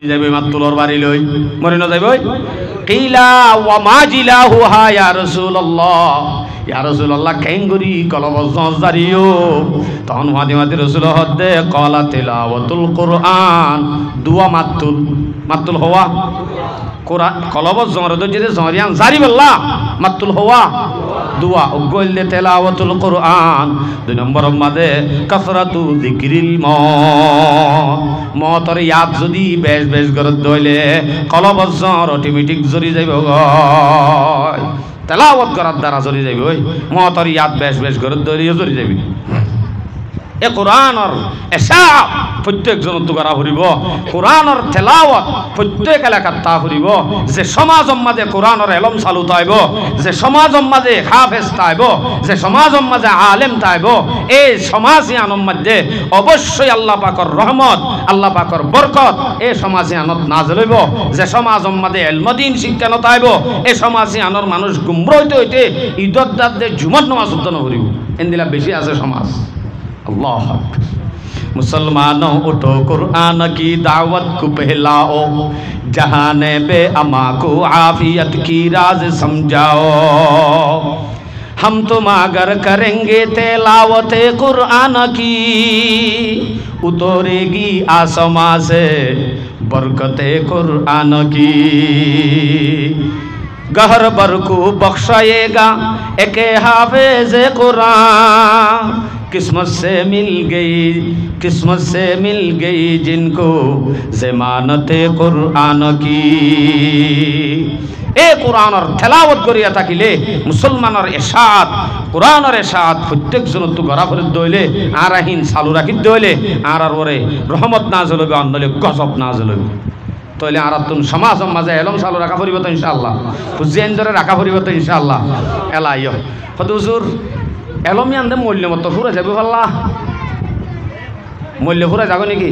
যাইবে মাতুলর বাড়ি লই মরে না যাইবে কিলা ওয়া মাজিলাহুহা ইয়া রাসূলুল্লাহ ইয়া রাসূলুল্লাহ কেঙ্গুরি কলব জারিও তখন ফাতিমা রাসূল হদে কলা তিলাওয়াতুল কুরআন দুয়া মাতুল হওয়া কোরআন কলব জমরদ যে জরিয়ান জারি বল্লা মাতুল হওয়া দুয়া উগললে তিলাওয়াতুল কুরআন দুই নম্বর মাদে কাসরাতু যিকরিল মতর ইয়াদ যদি বেশ বেশ করে দইলে কলব জর অটোমেটিক জরি যাইব গয় তেলাওয়াত করার দ্বারা জরি যাইব ওই মতর ইয়াদ বেশ বেশ করে দইলে জরি যাইবি এ কোরআনর এসাব প্রত্যেকজন তো করা ফুরিব কোরআনর তেলাওয়াত প্রত্যেক এলাকাত তা ফুরিব যে সমাজ মাঝে কোরআনর এলম চালু তাইব যে সমাজ মাঝে হাফেজ তাইব যে সমাজ মাঝে আলেম তাইব এই সমাজী আনম মাঝে অবশ্যই আল্লাহ পাকর রহমত আল্লাহ পাকর বরকত এই সমাজী আনত নাজল হইব যে সমাজ মাঝে এলমদিন শিক্ষা নতাইব এই সমাজী আনর মানুষ গুমরা হইতে হইতে ঈদত দাদে জুমার নামাজ উদ্যান করিব এন্দিলা বেশি আছে সমাজ अल्लाह मुसलमानों उठो कुरान की दावत को पहलाओ जहाने बे अमा को आफियत की राज समझाओ हम तुम अगर करेंगे तिलावत कुरान की उतरेगी आसमां से बरकत कुरान की गहर बर को बख्शाएगा एक हाफिज कुरान किस्मत से मिल गई जिनको ज़मानत कुरान की ए कुरानर तेलावत करिया থাকিলে মুসলমানের ইরশাদ কুরআনের ইরশাদ প্রত্যেক জন তো গরা ফলে দইলে আর আহিন চালু রাখি দইলে আর ওরে রহমত নাযিল হবে অন্যলে গজব নাযিল হবে তইলে আর তুন সমাজ মাঝে এলম চালু রাখা পড়িব তো ইনশাআল্লাহ হুজেন ধরে রাখা পড়িব তো ইনশাআল্লাহ এলাইও হুজুর এলমি আনতে মূল্য মতো ফুরা যাবে পাল্লা মূল্য ফুরা যাবে নাকি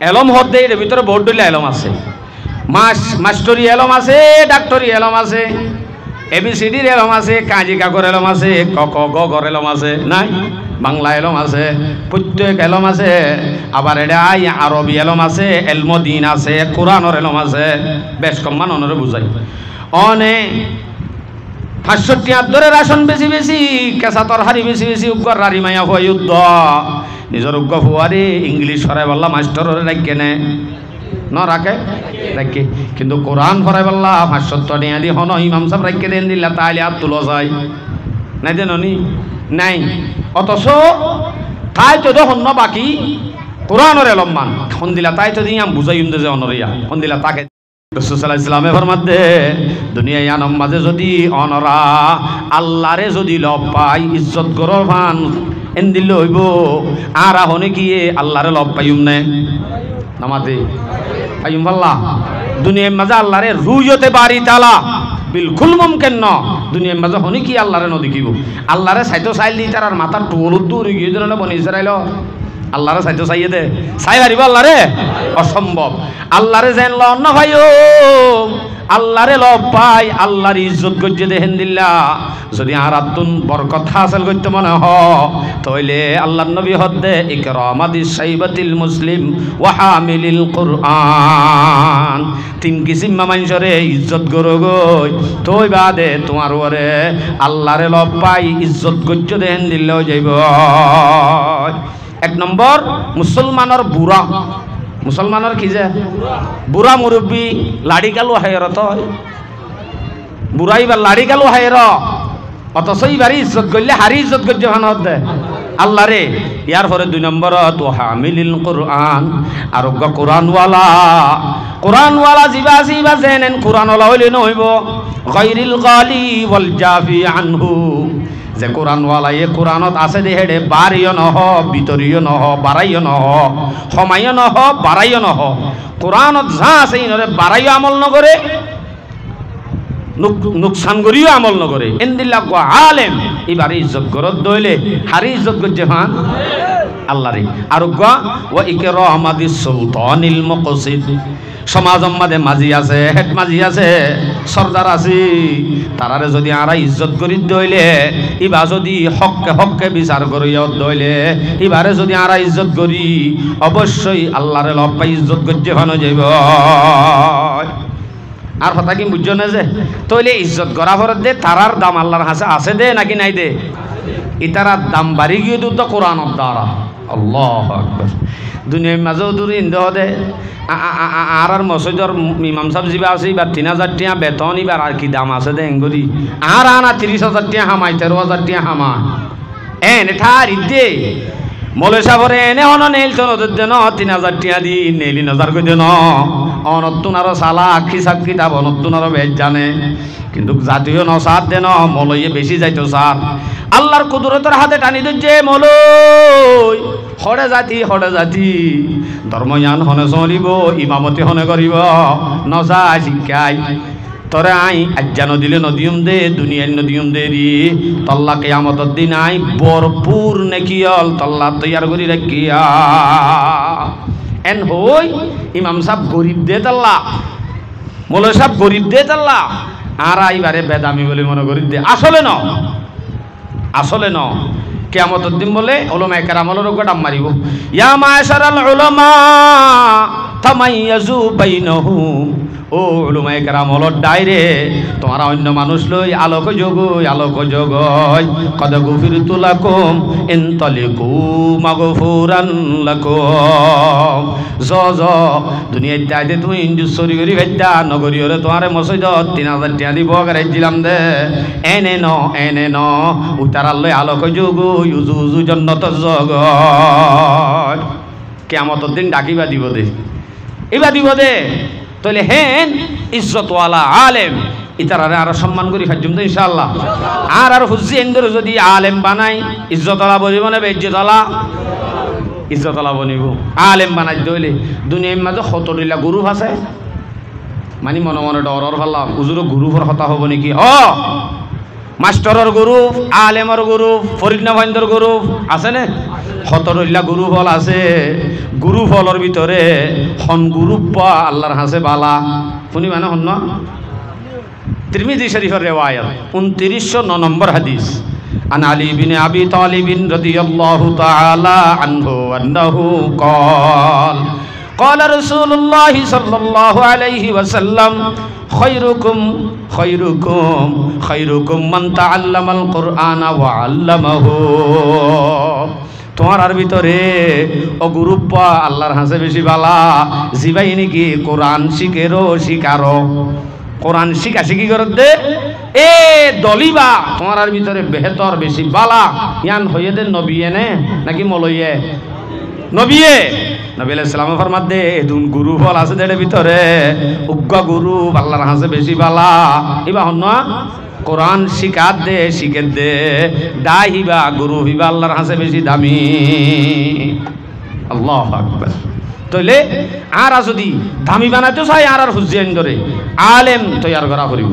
এলম হদ এর ভিতরে বহুত ডলে এলম আছে মাস্টরি এলম আছে ডাক্তারি এলম আছে এবিসিডির এলম আছে কাজী কাগর এলম আছে ক ক গ গর এলম আছে নাই বাংলা এলম আছে প্রত্যেক এলম আছে আবার এটা আরবি এলম আছে এলমদিন আছে কোরআনের এলম আছে বেশ কম মানুষরে বুঝাই অনে 65 ধরে রাশন বেশি বেশি কেঁচা তরহারি বেশি বেশি উগ্র রারি মায়া হয় যুদ্ধ নিজের উগ্র ফুয়ারি ইংলিশ হরাই বললা মাস্টারের রাখে নে ন রাখে রাখে কিন্তু কোরআন হরাই বললা 500 নিয়ে দি হন ইমাম সাহেব রাখে দেন দিলা তাইলে আর তুলো যায় নাই দেন নি নাই অথচ তাই তো হন্য বাকি কোরআনের এলমান হন দিলা তাই তো দিয়াম বুঝাইম যে অনরিয়া হন দিলা তাকে রাসূল সাল্লাল্লাহু আলাইহি ওয়াসাল্লামের ফরমাতে দুনিয়ায় আনম মাঝে যদি অনরা আল্লাহরে যদি লব পাই ইজ্জত গরর ভান এন্দিল হইব আর হনে গিয়ে আল্লাহরে লব পাইম না নামাতে পাইম আল্লাহ দুনিয়ার মাঝে আল্লাহরে রুয়তে বাড়ি তালা বিলকুল মুমকিন না দুনিয়ার মাঝে হনে কি আল্লাহরে ন দেখিব আল্লাহরে সাইতো চাইল দি তার মাথার টোল দূর গিয়ে দিল না বনি ইসরাইল আল্লাহরে সাইতো চাইয়ে দে চাই হারিব আল্লাহরে অসম্ভব আল্লাহরে জানল না ভাইও আল্লাহরে লব পাই আল্লাহর ইজ্জত গজ্জে দেহেন দিল্লা যদি আরাতুন বরকত হাসিল করতে মনে হ তাইলে আল্লাহর নবী হদে ইকরামাদিস সাইবাতিল মুসলিম ওয়া হামিলিল কুরআন তিন কিসিম মানুষরে ইজ্জত গরো গই তোই বাদে তোমার ওরে আল্লাহরে লব পাই ইজ্জত গজ্জে দেহেন দিল্লাও যাইব এক নম্বর মুসলমানের বুড়া মুসলমানের কি যে বুড়া মুরব্বী লাড়ি কালো হায়র তো বুড়াই বা লাড়ি কালো হায়র অথচ এইবারই ইজ্জত করলে হারি ইজ্জত করছে ভান দে আল্লাহ রে ইয়ার পরে 2 নম্বর তো হামিলিল কুরআন আর কোরআনওয়ালা জিবা জেনেন কোরআনওয়ালা হইলে নহইব গায়রিল গালি ওয়াল জাফি আনহু যে কোরআনওয়ালা এ কোরআনত আছে দে হেডে বাড়িও নহ ভিতরিও নহ বাড়াইও নহ সমাইও নহ বাড়াইও নহ কোরআনত যা আছে ইনরে বাড়াইও আমল নকরে নুকসান করিও আমল নকরে এন্দিল্লা গো আলেম এবারে ইজ্জত করত দইলে হারি ইজ্জত করছে হ্যাঁ আল্লাহ রে আর গো ওয়া ইকরামাদিস সুলতানিল মুকসিদ সমাজ মাঝে মাঝি আছে হেড মাঝি আছে সর্দার আছি তারারে যদি আরা ইজ্জত করি দইলে ইবা যদি হককে হককে বিচার করিয়া দইলে এবারে যদি আরা ইজ্জত করি অবশ্যই আল্লাহরে লপ্পা ইজ্জত করতে ভানো যাইব আর কথা কি বুঝছো না যে তইলে ইজ্জত করা ফরত দে তারার দাম আল্লাহর হাসে আছে দে নাকি নাই দে ইতারার দাম বাড়ি গিয়ে তো কোরআনের দ্বারা আল্লাহু আকবার দুনিয়ার মাঝেও দূরে ইন্দ দে আর মসজিদর ইমাম সাহেব যা আছে এবার 3000 টাকা বেতন এবার আর কি দাম আছে দে এঙ্গরি আর আনা 30,000 টাকা হামাই 13,000 টাকা হামা এনে ঠারি দে মলে সাবরে এনে অন নেইল তো দেন 3000 টাকা দি নেইলি নজর কই দেন অনতুনারো সালা হিসাব কিতাব অনতুনারো বেজ জানে কিন্তু জাতীয় নসাদ দেন মলইয়ে বেশি যাইতো স্যার আল্লাহর কুদরতের হাতে টানি দিচ্ছে মলই হড়ে জাতি ধর্ময়ান হনে চলিব ইমামতি হনে করিব নজা শিক্ষাই তরে আই আজ্জা নদিলে নদিয়ম দে দুনিয়ার নদিয়ম দে রি তল্লা কিয়ামতের দিন আই ভরপুর নেকিয়ল তল্লা তৈয়ার করি রাখিয়া এন হই ইমাম সাহেব গরিব দে তাল্লা মৌলভী সাহেব গরিব দে তাল্লা আর আইবারে বেদামি বলে মনে করি দে আসলে ন কিয়ামতের দিন বলে উলামায়ে কেরামের উপর ডাম মারিব ইয়া মাশারাল উলামা তামাইয়াজু বাইনহুম ও উলামায়ে কেরাম হলো ডাইরে তোমরা অন্য মানুষ লই আলোক যোগ কদ গফিরতু লাকুম ইনতালিকু মাগফুরান লাকুম জ দুনিয়ায় তাইতে তুমি ইনজু সরি করি ভেদা নগরীরে তোমারে মসজিদত 3000 টাকা দিব করে দিলাম দে এনে ন উতারাল লই আলোক যোগ ইউজু জান্নাত জগ কিয়ামতের দিন ডাকিবা দিব দে তাহলে হেন ইজ্জতওয়ালা আলেম ইতারারে আরো সম্মান করি ফাজুম তো ইনশাআল্লাহ আর হুজি এন্দরে যদি আলেম বানাই ইজ্জতওয়ালা বনিব না ইজ্জতওয়ালা বনিব আলেম বানাই দইলে দুনিয়ার মাঝে কতদিলা গ্রুপ আছে মানে মনে ডরর ফাল্লা হুজুর গ্রুপের কথা হব নাকি মাস্টারের গ্রুপ আলেমের গ্রুপ ফরিদনা ভাইন্দর গ্রুপ আছে না কতদিলা গ্রুপ হল আছে গ্রুপ হলর ভিতরে হন গ্রুপ পা আল্লাহর হাসে বালা শুনি মানে হন না তিরমিজি শরীফের রিওয়ায়াত 2909 নম্বর হাদিস আন আলী ইবনে আবি তালিব রাদিয়াল্লাহু তাআলা আনহু আন্নাহু قال قال رسول الله صلى الله عليه وسلم خيركم من تعلم القرآن وعلمه তোমার ভিতরে ও গ্রুপ আল্লাহর হাসে বেশি বালা জিবাই নাকি কোরআন শিকারো কোরআন শিখি করে দে এ দলিবা তোমার ভিতরে বেহতর বেশি বালা ইয়ান হইয়ে দে নবী এনে নাকি মলইয়ে নবী আলাইহিস সালাম ফরমাত দে দুন গুরু ফল আছে দেড়ে ভিতরে উগ্গ গুরু আল্লাহর হাসে বেশি বালা ইবা হন না কোরআন শিখে দে দাহিবা গুরু হিবা আল্লাহর হাসে বেশি দামি আল্লাহু আকবার তাইলে আর যদি দামি বানাইতে চাই আর হুজিয়ান ধরে আলেম তৈয়ার করা করিব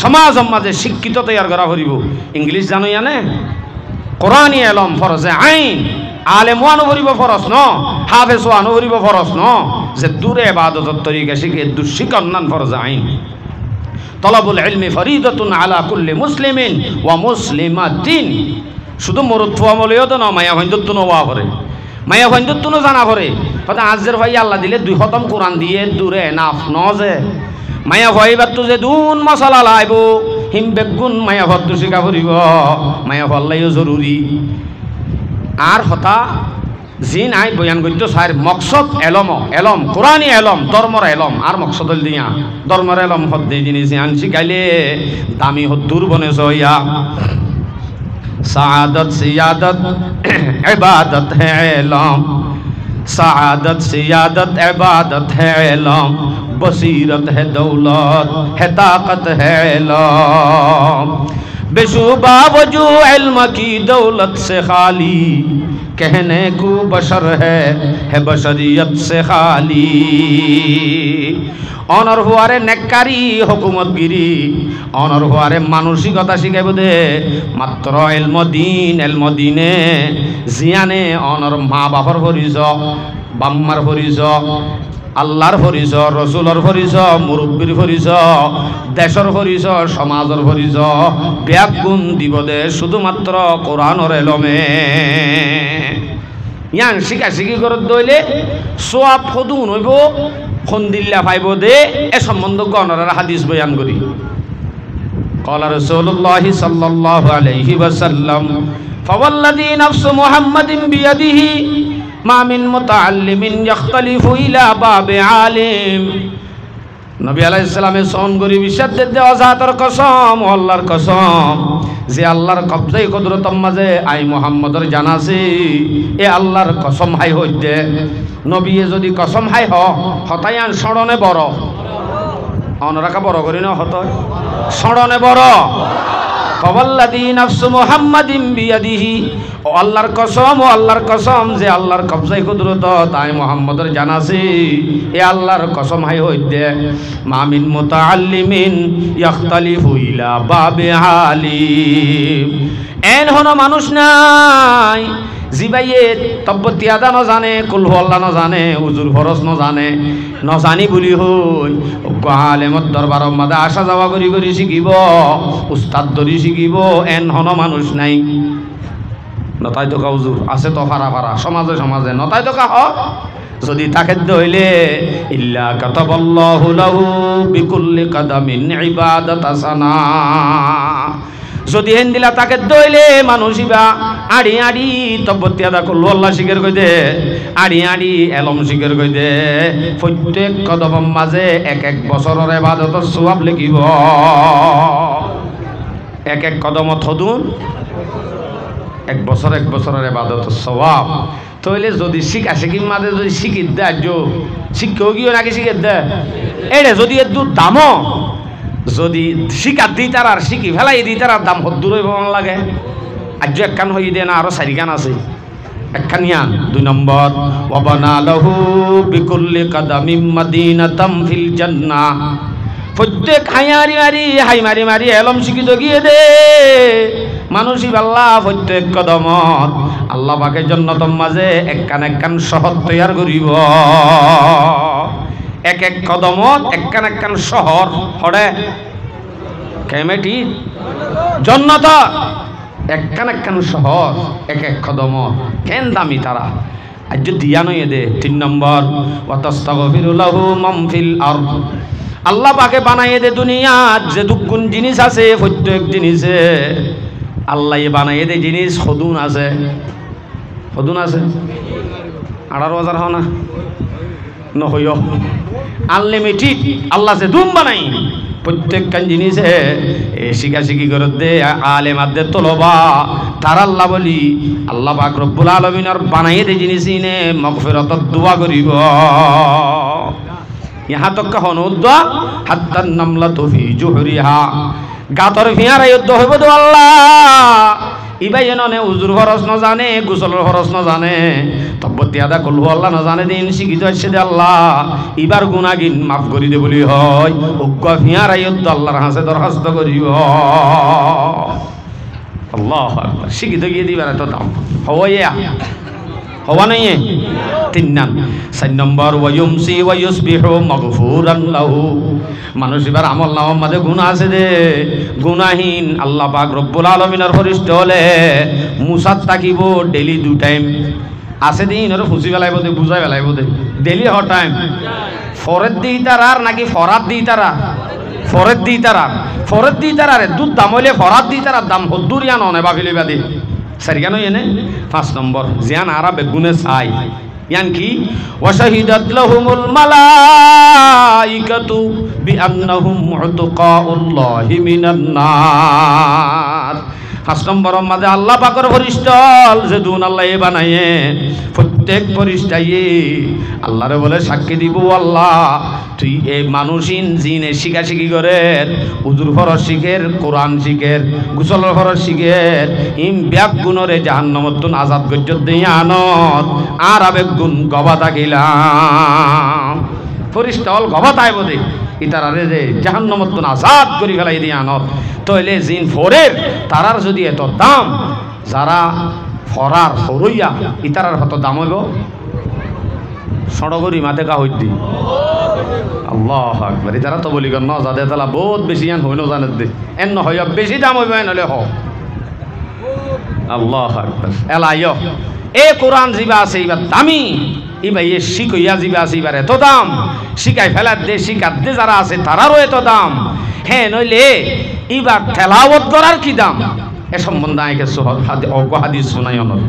সমাজ সমাজে শিক্ষিত তৈয়ার করা করিব ইংলিশ জানো জানে কোরআনি এলম ফরজে আইন আলেম ওয়ানো করিব ফরজ ন হাফেজ ওয়ানো করিব ফরজ ন যে দূরে ইবাদতের তরিকা শিখে দুশিকন নান ফরজ আইন তলাবুল ইলমি ফরিদাতুন আলা কুল্লি মুসলিমিন ওয়া মুসলিমাতিন শুধু মরুত্ব আমলেও তো না মায়া ভাইন্দত্ব ওয়া করে মায়া ভাইন্দত্ব জানা করে কথা আজের ভাই আল্লাহ দিলে 2 খতম কোরআন দিয়ে দূরে নাফ নজে মায়া ভাইবার তো যে দুন মশলা লাইব হিম বেগুন মায়া ভর তো শিখা করিব মায়া ভাল্লাইও জরুরি আর হতা জিন আই বয়ান করতো স্যার মকসদ এলম কোরআনি এলম ধর্মর এলম আর মকসদ দিয়া ধর্মর এলম হদ্দে জিনিস আন শিখাইলে দামি হদ্দুর বনে সইয়া সাআদত সিয়াদত ইবাদত হে এলম সাআদত সিয়াদত ইবাদত হে এলম বসিরত হে দৌলত হে তাকত হে এলম बेशुबा वजू इल्म की दौलत से खाली कहने को बशर है बशरियत से खाली অনর হওয়ারে নেককারি হুকুমতগিরি অনর হওয়ারে মানসিকতা শিখাইব দে মাত্র এলমদিনে জিয়ানে অনর মা বাপর পরিচয় বাম্মার পরিচয় আল্লাহর পরিচয়, রসুলের পরিচয়, মুরব্বীর পরিচয়, দেশের পরিচয়, সমাজের পরিচয় ব্যাগুণ দিব দে শুধুমাত্র কোরআনের এলমে। ইয়ান শিখা শিখি করে দইলে সোয়াব সদুন হইব, খন্দিল্লা পাইব দে এ সম্বন্ধ গণরার হাদিস বয়ান করি। قال رسول الله صلى الله عليه وسلم فوالذي نفس محمد بيده ما من متعلم يختلف إلى باب عالم। নবী আলাইহিস সালামের সন করি বিশ্বাস দেওয়া জাতের কসম, আল্লাহর কসম, যে আল্লাহর কবজাই কুদরতর মাঝে আই মুহাম্মদের জানাছি এ আল্লাহর কসম হাই হইতে। নবী যদি কসম হাই হতায়ান স্মরণে বড় অনরাকা বড় করি না হত স্মরণে বড়। ফাওয়াল্লাযী নাফসু মুহাম্মাদিন বিয়াদিহি, ও আল্লাহর কসম, ও আল্লাহর কসম, যে আল্লাহর কবজায় কুদরত তাই মুহাম্মদের জানাছি এ আল্লাহর কসম হাই হইতে। মা মিন মুতাআল্লিমিন ইখতালিফু ইলা বাবে আলিম। এন হন মানুষ নাই জিবাইয়ে তব্বতি আদা ন জানে, কুলহু আল্লাহ ন জানে, উজুর ফরজ ন জানে, ন জানি বুলি হই আলেমত দরবার মাদা আসা যাওয়া করি করি শিখিব, উস্তাদ ধরি শিখিব, এন হন মানুষ নাই। নতাই দোকা উজুর আছে তো ফারা ফারা সমাজে সমাজে নতাই দোকা হ যদি তাকে দইলে ইল্লা কাতাবাল্লাহু লাহু বিকুল্লি কাদামিন ইবাদাত সানা। যদি হেন দিলা তাকে দইলে মানুষিবা আড়ি আড়ি তব্বতি আদা করলো আল্লাহ শিখের কই দে, আড়ি আড়ি এলম শিখের কই দে। প্রত্যেক কদমের মাঝে এক এক বছরের ইবাদতের সওয়াব লিখিব। এক এক কদমত হদুন এক বছরের ইবাদতের সওয়াব। তাইলে যদি শিখা শিখির মাঝে যদি শিখির দে আজ শিক্ষাও গিয়ে নাকি শিখের দে এড়ে যদি এর দূর দামও যদি শিকার দিই তার আর শিখি ফেলাই দিই তার দাম হদ্দুর হইব লাগে। আজ একখান হই দে না আরো চারিখান আছে, একখান ইয়ান। 2 নম্বর ওয়াবানা লাহু বিকুল্লি কাদামিম মাদিনাতাম ফিল জান্নাহ। প্রত্যেক হাই মারি মারি এলম শিখিত গিয়ে দে মানুষই আল্লাহ প্রত্যেক কদমত আল্লাহ পাকের জান্নাতের মাঝে একখান একখান শহর তৈয়ার করিব। এক এক কদমত একখান একখান শহর হড়ে কেমেটি জান্নাত একখান একখান শহর এক এক কদমত কেন দামি তারা আজ দিয়া নয় দে। 3 নম্বর ওয়াতাস্তাগফিরু লাহু মান ফিল আরদ। আল্লাহ পাকে বানাইয়ে দে দুনিয়াত যে দুগুণ জিনিস আছে প্রত্যেক জিনিসে আল্লাহ বানাইয়ে দে জিনিস সদুন আছে, সদুন আছে 18,000 হও না নহইয় আনলিমিটেড আল্লাহ যে দুম বানাই প্রত্যেকখান জিনিসে শিখা শিখি করে দে আলেমাদের তলবা তার আল্লাহ বলি আল্লাহ পাক রব্বুল আলামিনের বানাইয়ে দে জিনিস ইনে মাগফিরাতর দোয়া করিব। ইহা তক হনুদ্দা হাত্তান নামলাতু ফি জুহরিহা। গাতর ভিয়ার যুদ্ধ হইব তো আল্লাহ ইবাই এনে উজুর খরচ ন জানে, গোসলের খরচ ন জানে, তব্বতি আদা করলু আল্লাহ ন জানে দিন শিখিত আসছে দে আল্লাহ ইবার গুনাগিন মাফ করি দে বলি হয় অজ্ঞ ভিয়ার যুদ্ধ আল্লাহর হাসে দরখাস্ত করিব। আল্লাহু আকবার শিখিত গিয়ে দিবার এত দাম হওয়া হওয়া নাই। 4 নম্বর ওয়ায়ুমসি ওয়ায়ুসবিহু মাগফুরান লাহু। মানুষ এবার আমল নামার মাঝে গুনাহ আছে দে গুনাহীন আল্লাহ পাক রব্বুল আলামিনের ফরিস্ত হলে মুসাত তাকিব ডেলি 2 টাইম আছে দিন ওর ফুসি বেলাইব দে বুঝাই বেলাইব দে ডেলি হ টাইম ফরদ দিই তারা আর নাকি ফরাত দিই তারা ফরদ দিই তারা ফরদ দিই তারা রে দুধ দাম হইলে ফরাত দিই তারা দাম হদ্দুরিয়া ননে বাফিলে বাদে সারিগানো এনে। 5 নম্বর জিয়ান আরা বেগুনে চাই ইয়ান কি ওয়াশাহিদাত লাহুমুল মালাইকাতু বিআন্নাহুম মুতকাউল্লাহি মিনান নার। 5 নম্বর মাঝে আল্লাহ পাকের ফরিস্তাল যে দুন আল্লাহ বানায়ে প্রত্যেক ফরিস্তাই আল্লাহরে বলে সাক্ষী দিব আল্লাহ তুই এই মানুষিন জিনে শিখা শিখি করে উজুর ফরজ শিখের, কোরআন শিখের, গোসলের ফরজ শিখের ইম ব্যাগ গুণরে জাহান্নামত তুন আজাদ গজ্জত দিয়ে আনত আর আবেগ গুণ গবা থাকিলাম ফরিস্তাল গবা তাই বোধে ইতারারে যে জাহান্নামত তুন আজাদ করি ফেলাই দিয়ে আনত। তইলে জিন ফরের তারার যদি এত দাম যারা ফরার ফরইয়া ইতারার কত দাম হইব সড়গরি মাতে কা হইতি আল্লাহ আকবার তারা তো বলি কর ন যাতে তালা বহুত বেশি আন হইল জানে দে এন হয় বেশি দাম হইবে নলে হ আল্লাহ আকবার এলাইয় এ কোরআন জিবা আছে এবার দামি এবার এ শিখইয়া জিবা আছে এবার এত দাম শিখাই ফেলার দে শিখার দে যারা আছে তারারও এত দাম হ্যাঁ নইলে এবার তেলাওয়াত করার কি দাম এ সম্বন্ধে আইকে অজ্ঞ হাদিস শোনাই অনর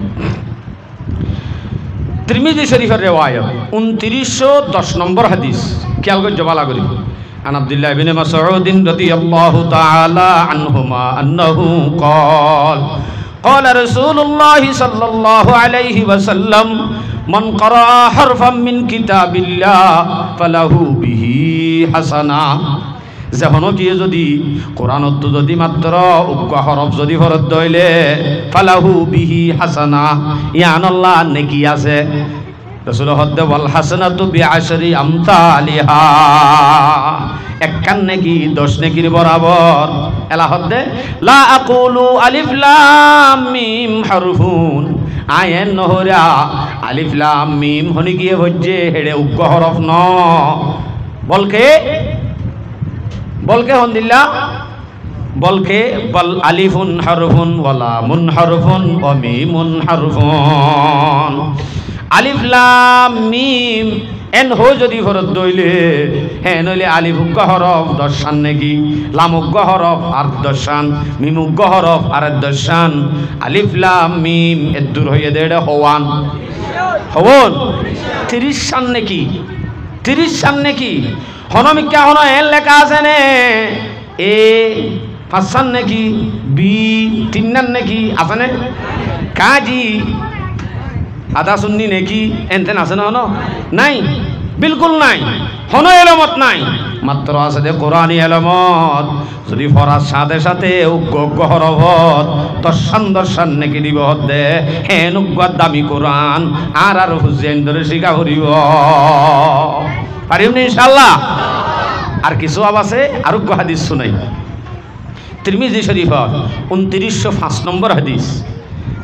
তিরমিজি শরীফের রিওয়ায়াত 2910 নম্বর হাদিস খেয়াল করে জবালা করি عن عبد الله بن مسعود رضي الله تعالى عنهما أنه قال قال رسول الله صلى الله عليه وسلم من قرأ حرفا من كتاب الله فله به حسنة যেমন কি যদি কোরআনত যদি মাত্র উক্ত হরফ যদি ফরত দইলে ফালাহু বিহি হাসানা ইয়ান আল্লাহ নেকি আছে রাসূল হদ্দ ওয়াল হাসানাতু বিআশরি আমসালিহা একখান নেকি 10 নেকির বরাবর এলা হদ্দে লা আকুলু আলিফ লাম মিম হারফুন আয়েন নহরা আলিফ লাম মিম হনি গিয়ে হচ্ছে হেড়ে উক্ত হরফ ন বলকে হন্দিল্লা বলকে বল আলিফুন হারফুন ওয়ালা মুন হারফুন ওয়া মিমুন হারফুন আলিফ লাম মিম এন হো যদি ফরত দইলে হ্যাঁ নইলে আলিফ উগ্গ হরফ 10 শান নাকি লাম উগ্গ হরফ আর 10 শান মিম উগ্গ হরফ আর 10 শান আলিফ লাম মিম এর দূর হয়ে দেড় হওয়ান 30 শান নাকি 30 শান নাকি হনমিকা হন এন লেখা আছে নে এ 5 শান নাকি বি 3 নান নাকি আছে নে কাজি আদা সুন্নি নাকি এনতেন আছে না হনো নাই বিলকুল নাই হনো এলমত নাই মাত্র আছে দে কোরআনী এলমত যদি ফরাজ সাথে সাথে উগ্গ হরফত 10 শান নাকি দিব দে হেন উগ্গ দামি কোরআন আর হুজেন ধরে শিখা করিব পারিম না ইনশাআল্লাহ আর কিছু আছে আর উগ্গ হাদিস শুনাই তিরমিজি শরীফ 2905 নম্বর হাদিস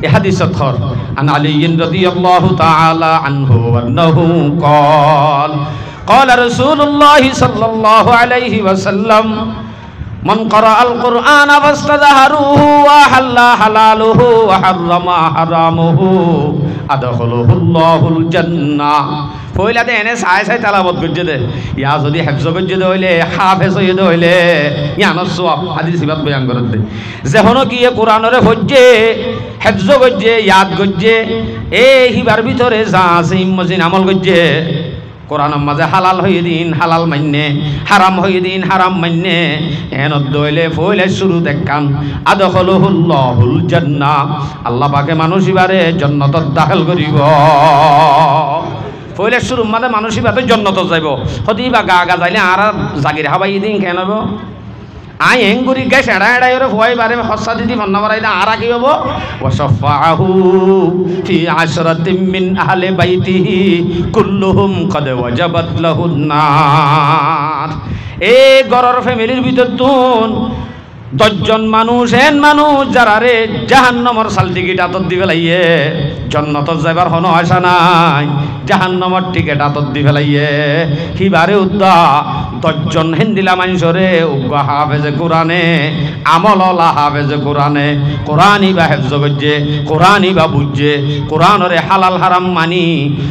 এ হাদিস থর আন আলী রাদিয়াল্লাহু তাআলা আনহু আন্নাহু قال قال رسول الله صلى الله عليه وسلم من قرأ القرآن فاستظهره وحل حلاله وحرم حرامه أدخله الله الجنة পয়লা দে এনে সাই সাই তালাবত করছে দে ইয়া যদি হেফজ করছে দে হইলে হাফেজ হইয়ে দে হইলে ইয়ানোর সওয়াব হাদিস সিবাত বয়ান করে দে যখন কি কোরআনরে হজ্জে হেফজ করছে ইয়াদ করছে এই হিবার ভিতরে যা আছে ইমজিন আমল করছে কোরআনের মাঝে হালাল হয়ে দিন হালাল মান্যে হারাম হয়ে দিন হারাম মান্যে এন দইলে ফইলে শুরু দেখান আদখলুহুল্লাহুল জান্নাহ আল্লাহ পাকে মানুষ ইবারে জান্নাতত দাখিল করিব পয়লা শুরু মানে মানুষই বাতে জন্নত যাইব হদি বা গা গা যাইলে আর জাগির হাবাই দিন কেন হবো আই এঙ্গুরি গ্যাস এড়া এড়াই ওরে ভয় বারে হসা দিদি মন্না বারাই দা আর কি হবো ওয়াসাফাহু ফি আশরাতিম মিন আহলি বাইতিহি কুল্লুহুম কদ ওয়াজাবাত লাহুন নার এই গরর ফ্যামিলির ভিতর তুন 10 জন মানুষ এন মানুষ যারা রে জাহান্নামের সাল টিকিট আতত দি ফেলাইয়ে জান্নাতত যাইবার হনো আশা নাই জাহান্নামের টিকিট আতত দি ফেলাইয়ে হিবারে উদ্দা 10 জন হিন্দিলা মানুষরে উগ্গা হাফেজে কোরআনে আমললা হাফেজে কোরআনে কোরআনই বা হেফজ করছে কোরআনই বা বুঝছে কোরআনরে হালাল হারাম মানি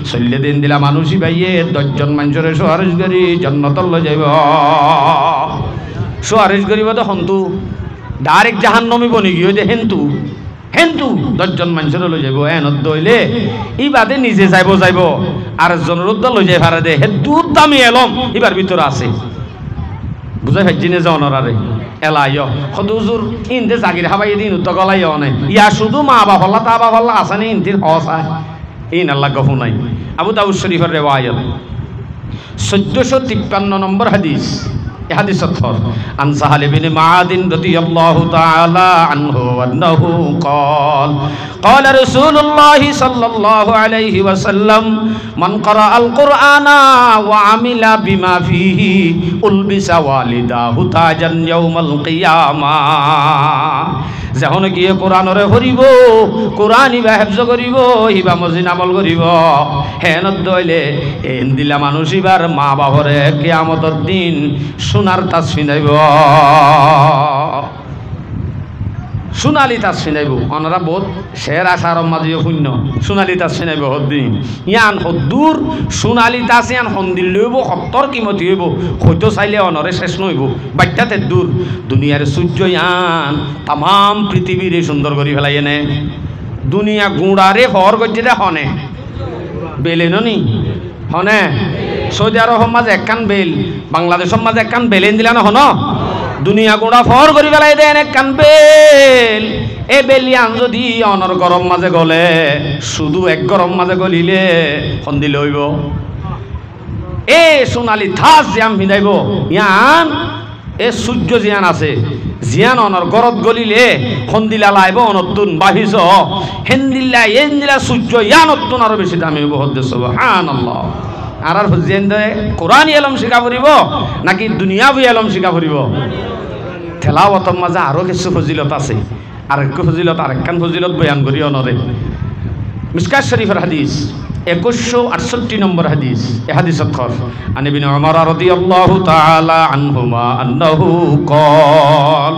চল্লে দিন দিলা মানুষই বাইয়ে 10 জন মানুষরে সুয়ারিশ করি জান্নাতত লই যাইব সুয়ারিশ করিব তো হন্তু ডাইরেক্ট জাহান্নামী বনি গিয়ে যে হেন্তু 10 জন মানুষের লই যাব এন দইলে ই বাদে নিজে যাইব আর জনের উদ্দা লই যাই ভাড়া দে হে দুধ দামি এলম এবার ভিতরে আছে বুঝাই ভাইজিনে যাওয়ারে এলাইয় হদুজুর ইনতে জাগির হাবাই দিন উত্ত গলাই অনে ইয়া শুধু মা বাবা তা বাবা আসানি ইনতির হসা ইন আল্লাহ গফু নাই আবু দাউদ শরীফের রিওয়ায়াত 1453 নম্বর হাদিস এই হাদিস থর আন সাহাল ইবনে মাআদিন রাদিয়াল্লাহু তাআলা আনহু আন্নাহু قال قال رسول الله صلى الله عليه وسلم من قرأ القرآن وعمل بما فيه ألبس والداه تاجا يوم القيامة যখন গিয়ে কোরআনরে পড়িব কোরআন ইবা হেফজ করিব ইবা মজিন আমল করিব হেনত দইলে এন দিলা মানুষ ইবার মা বাবরে কিয়ামতের দিন সোনার তাজ ফিনাইব সোনালি তাজ ফিনাইব অনারা বহুত শের আশার মাঝিও শূন্য সোনালি তাজ ফিনাইব হদ্দিন ইয়ান হদ্দুর সোনালি তাজ ইয়ান সন্দিল লইব সত্তর কিমতি হইব হয়তো চাইলে অনরে শেষ নইব বাচ্চাতে দূর দুনিয়ার সূর্য ইয়ান তাম পৃথিবীর সুন্দর করি ফেলাই এনে দুনিয়া গুঁড়ারে হর গজ্জিতে হনে বেলে নি হনে সৌদি আরব মাঝে একখান বেল বাংলাদেশের মাঝে একখান বেলেন দিলা না হন দুনিয়া গুঁড়া ফর করি পেলাই দেন একখান বেল এ বেলিয়ান যদি অনর গরম মাঝে গলে শুধু এক গরম মাঝে গলিলে সন্দিল হইব এ সোনালি থাস জিয়াম ভিদাইব ইয়ান এ সূর্য জিয়ান আছে জিয়ান অনর গরত গলিলে সন্দিলা লাইব অনতুন বাহিস হেন্দিল্লা এন্দিলা সূর্য ইয়ান অতুন আরো বেশি দামি হইব হদ্দে সুবহানাল্লাহ আর আর হুজেন দে কোরআন এলম শিখা পড়িব নাকি দুনিয়াবি এলম শিখা পড়িব তেলাওয়াতর মাঝে আরো কিছু ফজিলত আছে আর একটু ফজিলত আর একখান ফজিলত বয়ান করি অনরে মিশকাত শরীফের হাদিস 2168 নম্বর হাদিস এই হাদিস অক্ষর আন ইবনে উমর রাদিয়াল্লাহু তাআলা আনহুমা আন্নাহু قال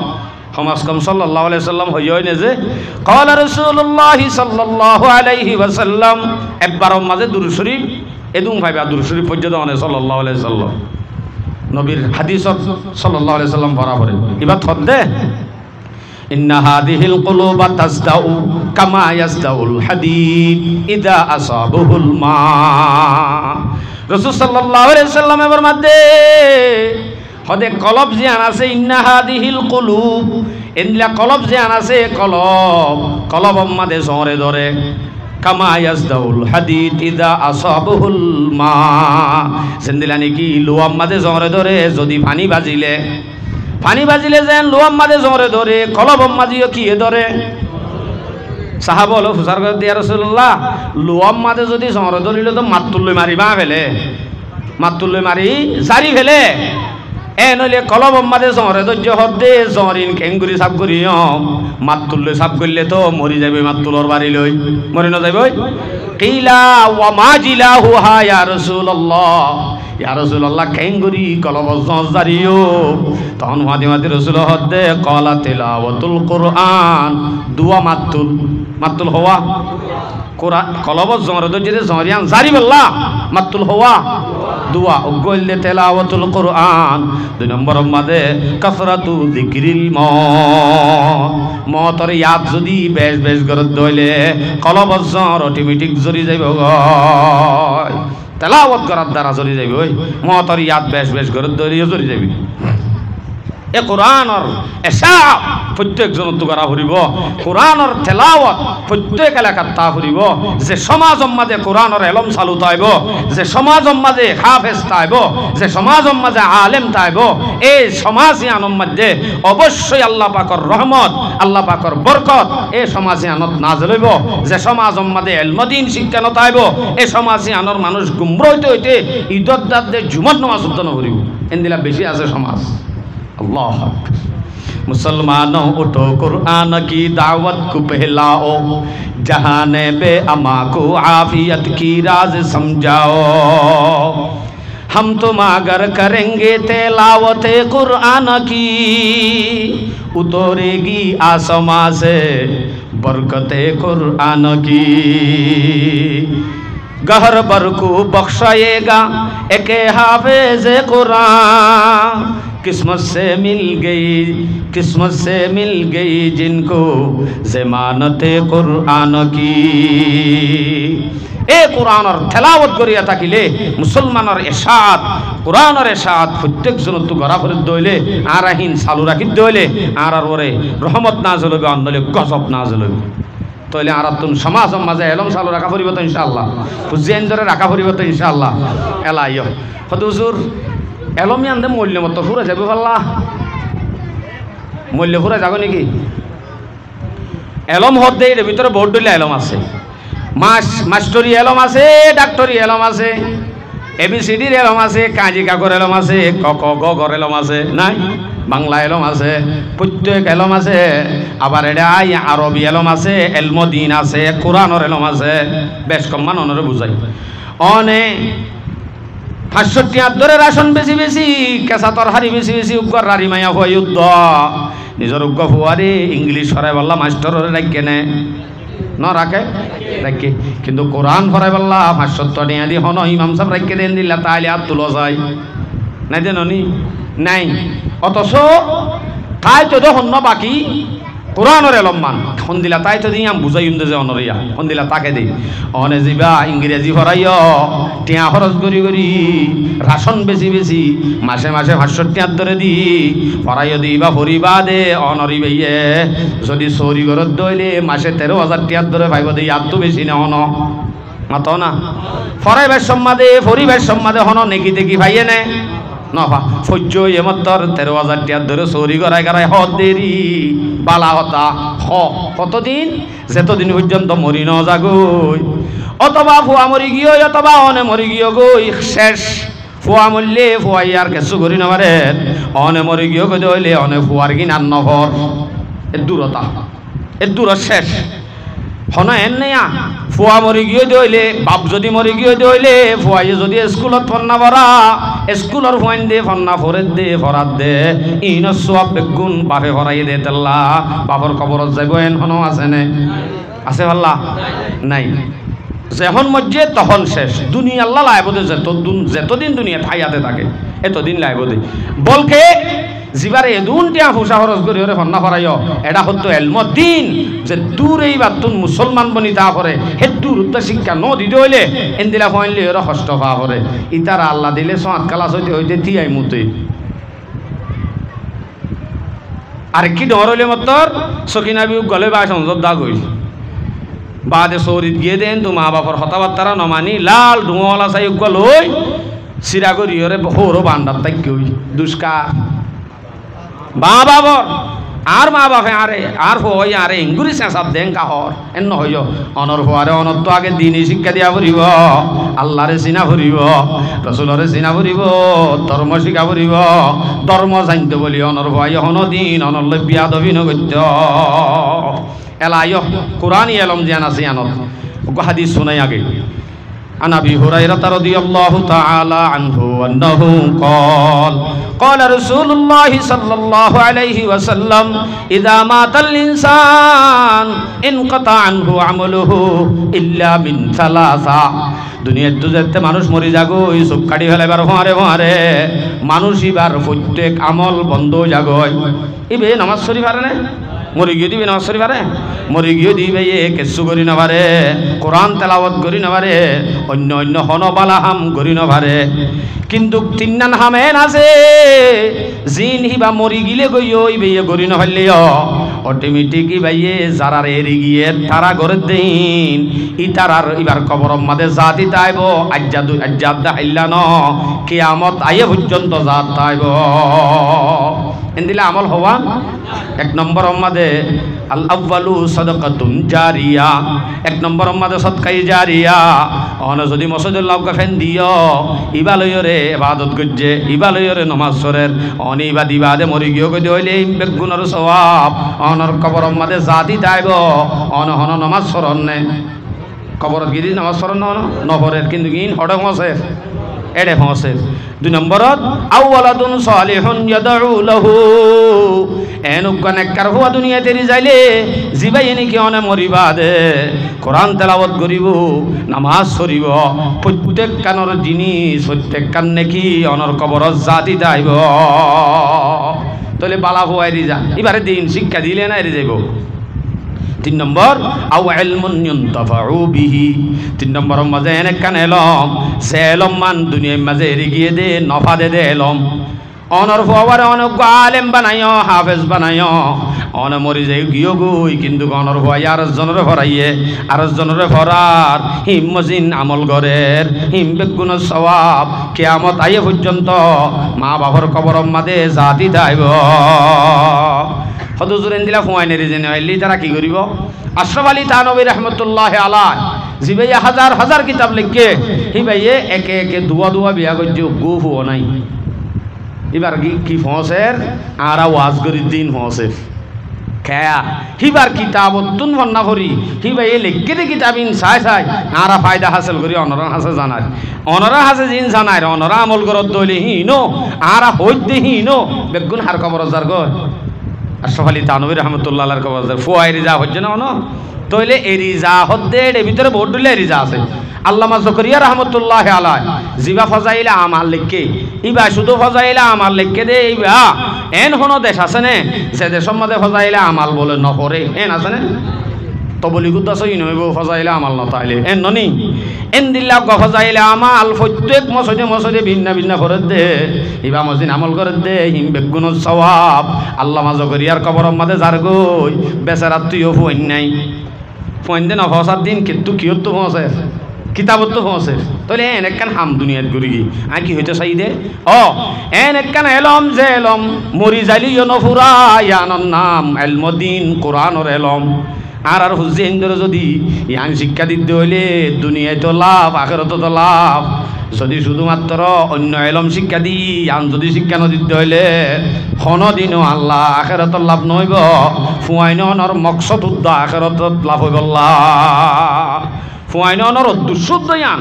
হমাসকম সাল্লাল্লাহু আলাইহি সাল্লাম হইয় নে যে قال রাসূলুল্লাহ সাল্লাল্লাহু আলাইহি ওয়াসাল্লাম একবার মাঝে দুরূদ শরীফ এদুম ভাইবা দুরূদ শরীফ পর্যন্ত অনে সাল্লাল্লাহু আলাইহি সাল্লাম নবীর হাদিস সাল্লাল্লাহু আলাইহি সাল্লাম বরাবর ইবা থদে ইন্না হাদিহিল কুলুবা তাসদাউ কামা ইয়াসদাউল হাদিদ ইদা আসাবাহুল মা রাসূল সাল্লাল্লাহু আলাইহি সাল্লামের মধ্যে হদে কলব জিয়ান আছে ইন্না হাদিহিল কুলুব ইনলা কলব জিয়ান আছে কলব মাদে জরে ধরে কামা ইয়াসদাউল হাদিদ ইদা আসাবাহুল মা সেন্দিলা নাকি লোয়াম মাদে জরে ধরে যদি পানি বাজিলে যেন লোয়াম মাদে জরে ধরে কলবম মাদিও কি ধরে সাহাবা হলো ফুসার করে দিয়া রাসূলুল্লাহ লোয়াম মাদে যদি জরে ধরিল তো মাতুল্লে মারি বা ফেলে মাতুল্লে মারি জারি ফেলে এ নইলে কলবম মাদে জরে ধৈর্য হদে জরিন কেঙ্গুরি সাপ করি মাতুল্লে সাপ করলে তো মরি যাবে মাতুলর বাড়ি লই মরি না যাবে কিলা ওয়া মাজিলাহু হা ইয়া রাসূলুল্লাহ ইয়া রাসূলুল্লাহ কেঙ্গুরি কলব জারিও তখন মাদি রাসূল হদে কলা তিলাওয়াতুল কুরআন দুয়া মাতুল হওয়া কোরআন কলব জরে যদি জরিয়ান জারি বল্লা মাতুল হওয়া দুয়া উগললে তেলাওয়াতুল কুরআন দুই নম্বর মাদে কাসরাতু যিকরিল মতর ইয়াদ যদি বেশ করে দইলে কলব জর অটোমেটিক জরি যাইব গয় তেলাওয়াত করার দ্বারা জরি যাইব ওই মতর ইয়াদ বেশ করে দইলে জরি যাইবি এ কোরআনর এসাব প্রত্যেকজন তো করা ফুরিব কোরআনর তেলাওয়াত প্রত্যেক এলাকাত তা ফুরিব যে সমাজ মাঝে কোরআনর এলম চালু তাইব যে সমাজ মাঝে হাফেজ তাইব যে সমাজ মাঝে আলেম তাইব এই সমাজী আনম মাঝে অবশ্যই আল্লাহ পাকর রহমত আল্লাহ পাকর বরকত এই সমাজী আনত নাজল হইব যে সমাজ মাঝে এলমদিন শিক্ষা নতাইব এই সমাজী আনর মানুষ গুমরা হইতে ঈদত দাদে জুমার নামাজ উদ্যান করিব এন্দিলা বেশি আছে সমাজ अल्लाह मुसलमानों उठो कुरान की दावत को पहलाओ जहाने बे अमा को आफियत की राज समझाओ हम तुम अगर करेंगे तिलावत कुरान की उतरेगी आसमां से बरकत कुरान की गहर बर को बख्शाएगा एक हाफिज कुरान किस्मत से मिल गई जिनको ज़मानत कुरान की ए कुरानर तेलावत करिया থাকিলে মুসলমানের ইরশাদ কুরআনের ইরশাদ প্রত্যেক জনত গরা করে দইলে আর আহিন চালু রাখি দইলে আর ওরে রহমত নাযিল হবে অন্যলে গজব নাযিল হবে তইলে আর তুন সমাজ মাঝে এলম চালু রাখা পড়িব তো ইনশাআল্লাহ বুঝেন ধরে রাখা পড়িব তো ইনশাআল্লাহ এলাইও হুজুর এলমি আনতে মূল্য মতো ফুরে যাবে পাল্লা মূল্য ফুরে যাবে নাকি এলম হতে এর ভিতরে বহুত ডলে এলম আছে মাস্টরি এলম আছে ডাক্তরি এলম আছে এবিসিডির এলম আছে কাজি কাগর এলম আছে ক ক গ গর এলম আছে নাই বাংলা এলম আছে প্রত্যেক এলম আছে আবার এটা আরবি এলম আছে এলমদিন আছে কোরআনর এলম আছে বেশ কম মানুষরে বুঝাই অনে 65 ধরে রাশন বেশি বেশি কেঁচা তরহারি বেশি বেশি উগ্র রারি মাইয়া হওয়া যুদ্ধ নিজের উগ্র ফুয়ারি ইংলিশ সরাই বললা মাস্টরের রাখে নে ন রাখে রাখে কিন্তু কোরআন ফরাই বললা 500 নিয়ে দি হন ইমাম সাহেব রাখে দেন দিলা তাইলে আর তুলো যায় নাই দেন নাই অথচ তাই তো হন্য বাকি কোরআনের এলম্মান সন্দিলা তাই তো দিই বুঝাই যে অনরিয়া সন্দিলা তাকে দিই অনে যাবা ইংরেজি ফরাইয় টিয়া খরচ করি করি রাশন বেশি বেশি মাসে মাসে 65 ধরে দি ফরাইয় দিবা ফরিবা দে অনরি বেয়ে যদি চৌরি ঘরত দইলে মাসে 13,000 টিয়ার ধরে ভাইব দিই আর তো বেশি না হন মাত না ফরাইবার সম্মাদে ফরিবার সম্মাদে হন নেকি দেখি ভাইয়ে নে নফা সহ্য এমত্তর 13,000 টিয়ার ধরে চৌরি গড়াই গড়াই হ দেরি বালা হতা কতদিন যেতদিন পর্যন্ত মরি ন যাগই অথবা ফুয়া মরি গিয়ে অথবা অনে মরি গিয়ে গই শেষ ফুয়া মরলে ফুয়াই আর কিছু করি নবারে অনে মরি গিয়ে গই হইলে অনে ফুয়ার কি নান নহর এর দূরতা এর দূর শেষ হন এন নেয়া ফুয়া মরি গিয়ে দইলে বাপ যদি মরি গিয়ে দইলে ফুয়াই যদি স্কুলত ফন্না ভরা স্কুলের ফুয়াইন দে ফন্না ফরে দে ফরাত দে ইন সব বেগুন বাপে ভরাই দে তেল্লা বাপর কবরত যাইব এন হন আছে নে আছে ভাল্লা নাই যখন মজ্জে তখন শেষ দুনিয়া আল্লাহ লাইবদে যতদিন দুনিয়া ঠাইয়াতে থাকে এতদিন লাইবদে বলকে জিবারে এদুন টিয়া ফুসা খরচ করি ওরে ফন্না ফরাইও এটা হতো এলমদিন যে দূর এই বাতুন মুসলমান বনি তা করে হে দূর শিক্ষা ন দিতে হইলে এন্দিলা ফয়েনলে ওরা কষ্ট পা করে ইতারা আল্লাহ দিলে সাত ক্লাস হইতে হইতে তিয়াই মুতে আর কি ডর হইলে মতর সকিনা বিউ গলে বা সংযোগ দা গই বাদে সৌরিত গিয়ে দেন তো মা বাপর হতাবার্তারা নমানি লাল ডুঙলা চাই গল ওই সিরা করি ওরে হরো বান্ডার তাই কই দুষ্কার মা বাবর আর মা বাপে আরে আর হই আরে ইংগুরি চেঁচাত দেন কাহর এন হইয় অনর হওয়ারে অনর তো আগে দিনই শিক্ষা দিয়া ফুরিব আল্লাহরে চিনা ফুরিব রসুলরে চিনা ফুরিব ধর্ম শিখা ফুরিব ধর্ম জানতে বলি অনর হওয়াই হন দিন অনরলে বিয়া দবি নগত্য এলাইয় কোরআনই এলম জ্ঞান আছে আনত হাদিস শুনাই আগে عن أبي هريرة رضي الله تعالى عنه أنه قال قال رسول الله صلى الله عليه وسلم إذا مات الإنسان انقطع عنه عمله إلا من ثلاثة দুনিয়ার দুজেতে মানুষ মরি যাগই সব কাটি ফেলাইবার ফোয়ারে ফোয়ারে মানুষ এবার প্রত্যেক আমল বন্ধ যাগই ইবে নামাজ শরীফ পারে না মরি গিয়ে দিবি নামাজ শরীফ পারে মরি গিয়ে দিবে কিছু করি নবারে কোরআন তেলাওয়াত করি নবারে অন্য অন্য হনবালাহাম করি নবারে কিন্তু তিন্নান হামেন আছে জিন হিবা মরি গিলে গইও ইবে করি নহলেও অটোমেটিক ইবাইয়ে যারার এরি গিয়ে তারা করে দিন ই তারার এবার কবর মাঝে জাতি তাইব আজ্জাদ দাইলা ন কিয়ামত আয়ে পর্যন্ত জাত তাইব এন্দিলা আমল হওয়া এক নম্বর মাঝে আল আউয়ালু সাদাকাতুন জারিয়া এক নম্বর মাঝে সদকাই জারিয়া অন যদি মসজিদুল্লাহ কাফেন দিও ইবালয়রে ইবাদত গজ্জে ইবালয়রে নামাজ সরের অনিবা দিবাদে মরি গিয়ে কই হইলে বেগুনের সওয়াব অনর কবর মাঝে জাতি তাইব অন হন নামাজ সরন নে কবরত গিরি নামাজ সরন নহরের কিন্তু ইন হড় মসের এড়ে ফসের দুই নম্বরত আউওয়ালাদুন সালিহুন ইয়াদউ লাহু এনুকান একবার হুয়া দুনিয়াতে যাইলে জিবাই নাকি অনে মরিবা দে কোরআন তেলাওয়াত করিব নামাজ পড়িব প্রত্যেক কানর জিনিস প্রত্যেক কান নাকি অনর কবরত জাতি দাইব তাহলে বালা হুয়াই দি যা এবারে দিন শিক্ষা দিলে না এরে যাইব তিন নম্বর আও ইলমুন ইউনতাফাউ বিহি তিন নম্বর মাঝে এনে কান এলম সে এলম মান দুনিয়ার মাঝে এরি গিয়ে দে নফা দে দে এলম অনর ফুয়ারে অনেক আলেম বানাইও হাফেজ বানাইও অনে মরি যাই গিয়ে গই কিন্তু অনর ফুয়াই আর জনের ফরাইয়ে আর জনের ফরার হিমজিন আমল গরের হিম বেগুন সওয়াব কিয়ামত আইয়ে পর্যন্ত মা বাবার কবর মাদে জাতি দাইব হদুজুরেন দিলা ফুয়াইনের জেনে আইলি তারা কি করিব আশরাফ আলী থানভী রহমতুল্লাহ আলাইহি জিবাইয়া হাজার হাজার কিতাব লিখে হিবাইয়ে একে একে দুয়া দুয়া বিয়া করছে গু হুও নাই এবার কি ফসের আরা ওয়াজ করি দিন ফসের খেয়া হিবার কিতাব তুন ভন্না করি হিবা এ লেখকে দে কিতাবিন চাই চাই আরা ফায়দা হাসিল করি অনরা হাসে জানায় অনরা হাসে জিন জানায় অনরা আমল করত দইলে হিনো আরা হইতে হিনো বেগুন হার কবর যার গো আশরাফ আলী থানভী রহমতুল্লাহ আলাইহির কবর যার ফুয়াই রিজা হচ্ছে না অন তইলে এ রিজা হদ্দে এর ভিতরে বহুত দিলে রিজা আছে আল্লামা জকরিয়া রহমতুল্লাহ আলাইহি জিবা ফজাইলা আমাল লিখকে ইবা শুধু ফজাইলা আমাল লিখকে দে ইবা এন হনো দেশ আছে নে সে দেশের মধ্যে ফজাইলা আমাল বলে নপরে এন আছে নে তবলিগুত আছে ইনইব ফজাইলা আমাল নতাইলে এন ননি এন দিল্লা গফজাইলা আমাল প্রত্যেক মসজিদে মসজিদে ভিন্ন ভিন্ন করে দে ইবা মসজিদ আমল করে দে হিম বেগুন সওয়াব আল্লামা জকরিয়ার কবরের মধ্যে যার গই বেচারা তুইও ফুইন নাই ফুইন দে নফসার দিন কিন্তু কিয়ত তো ফসে কিতাবত তো পৌঁছে তাহলে এন একখান হাম দুনিয়াত ঘুরি গি আর কি হইতে চাই দে এন একখান এলম যে এলম মরি যাইলি নফুরা ইয়ানর নাম এলমদিন কোরআনর এলম আর হুজে ইন্দর যদি ইয়ান শিক্ষা দিতে হইলে দুনিয়ায় তো লাভ আখেরাতে তো লাভ যদি শুধুমাত্র অন্য এলম শিক্ষা দি ইয়ান যদি শিক্ষা ন দিতে হইলে কোনদিনও আল্লাহ আখেরাত লাভ নইব ফুয়াইনর মকসদ উদ্দ আখেরাত লাভ হইব ফুয়াইনর দুঃশুদ্ধ ইয়ান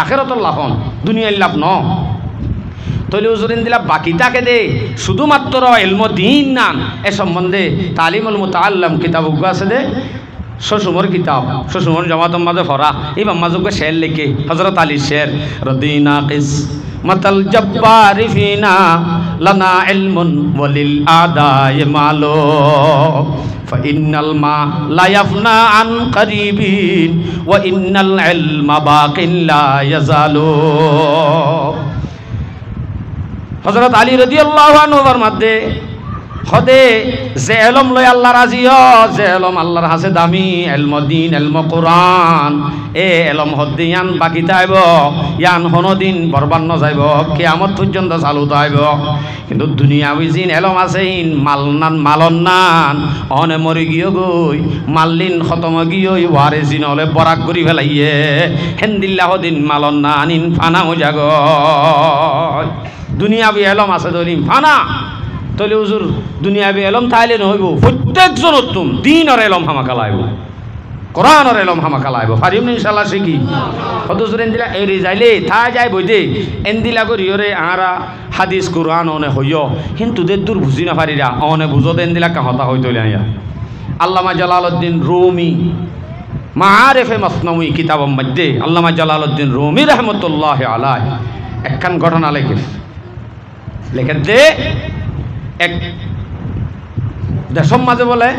আখেরাতর লাভন দুনিয়ার লাভ ন তৈলে উজুরিন দিলা বাকিটাকে দে শুধুমাত্র এলম দিন নান এ সম্বন্ধে তালিমুল মুতাআল্লিম কিতাব আছে দে শ্বশুমর কিতাব শ্বশুমর জমাতর মাঝে ফরা এই মাঝে শের লিখে হযরত আলী শের রদিনা কিস মাতাল জব্বারি ফিনা লানা ইলমুন ওয়ালিল আদায় মালো ফাইন্নাল মা লা ইয়াফনা আন করিবিন ওয়া ইন্নাল ইলমা বাকিন লা ইয়াজালু হযরত আলী রাদিয়াল্লাহু আনহুর মধ্যে খদে যে এলম লয় আল্লাহ রাজি যে এলম আল্লাহর হাসে দামি এলম দিন এলম কোরআন এ এলম হদ্দে ইয়ান বাকি তাইব ইয়ান হনদিন বরবাদ ন যাইব কিয়ামত পর্যন্ত চালু তাইব কিন্তু দুনিয়াবি জিন এলম আছে ইন মালনান মালন্নান অনে মরি গিয়ে গই মাল্লিন খতম গিয়ে ওয়ারে জিন হলে বরাক করি ফেলাইয়ে হেন্দিল্লাহ দিন মালন্নান ইন ফানা হয়ে যাগ দুনিয়াবি এলম আছে দলিম ফানা তলে হুজুর দুনিয়াবি এলম তাইলে নহইব প্রত্যেকজন তুম দিনের এলম হামাকা লাইব কোরআনের এলম হামাকা লাইব পারিম ইনশাআল্লাহ শিখি হদুজুর এন্দিলা এরি যাইলে তা যাই বইতে এন্দিলা করিয়রে আরা হাদিস কোরআন অনে হইয় কিন্তু দের দূর বুঝি না পারিরা অনে বুঝতে এন্দিলা কাহতা হইতলে আইয়া আল্লামা জালালউদ্দিন রুমি মাআরিফে মাসনাউই কিতাবের মধ্যে আল্লামা জালালউদ্দিন রুমি রাহমাতুল্লাহ আলাইহি একখান ঘটনা লেখে দে এক দেশের মাঝে বলে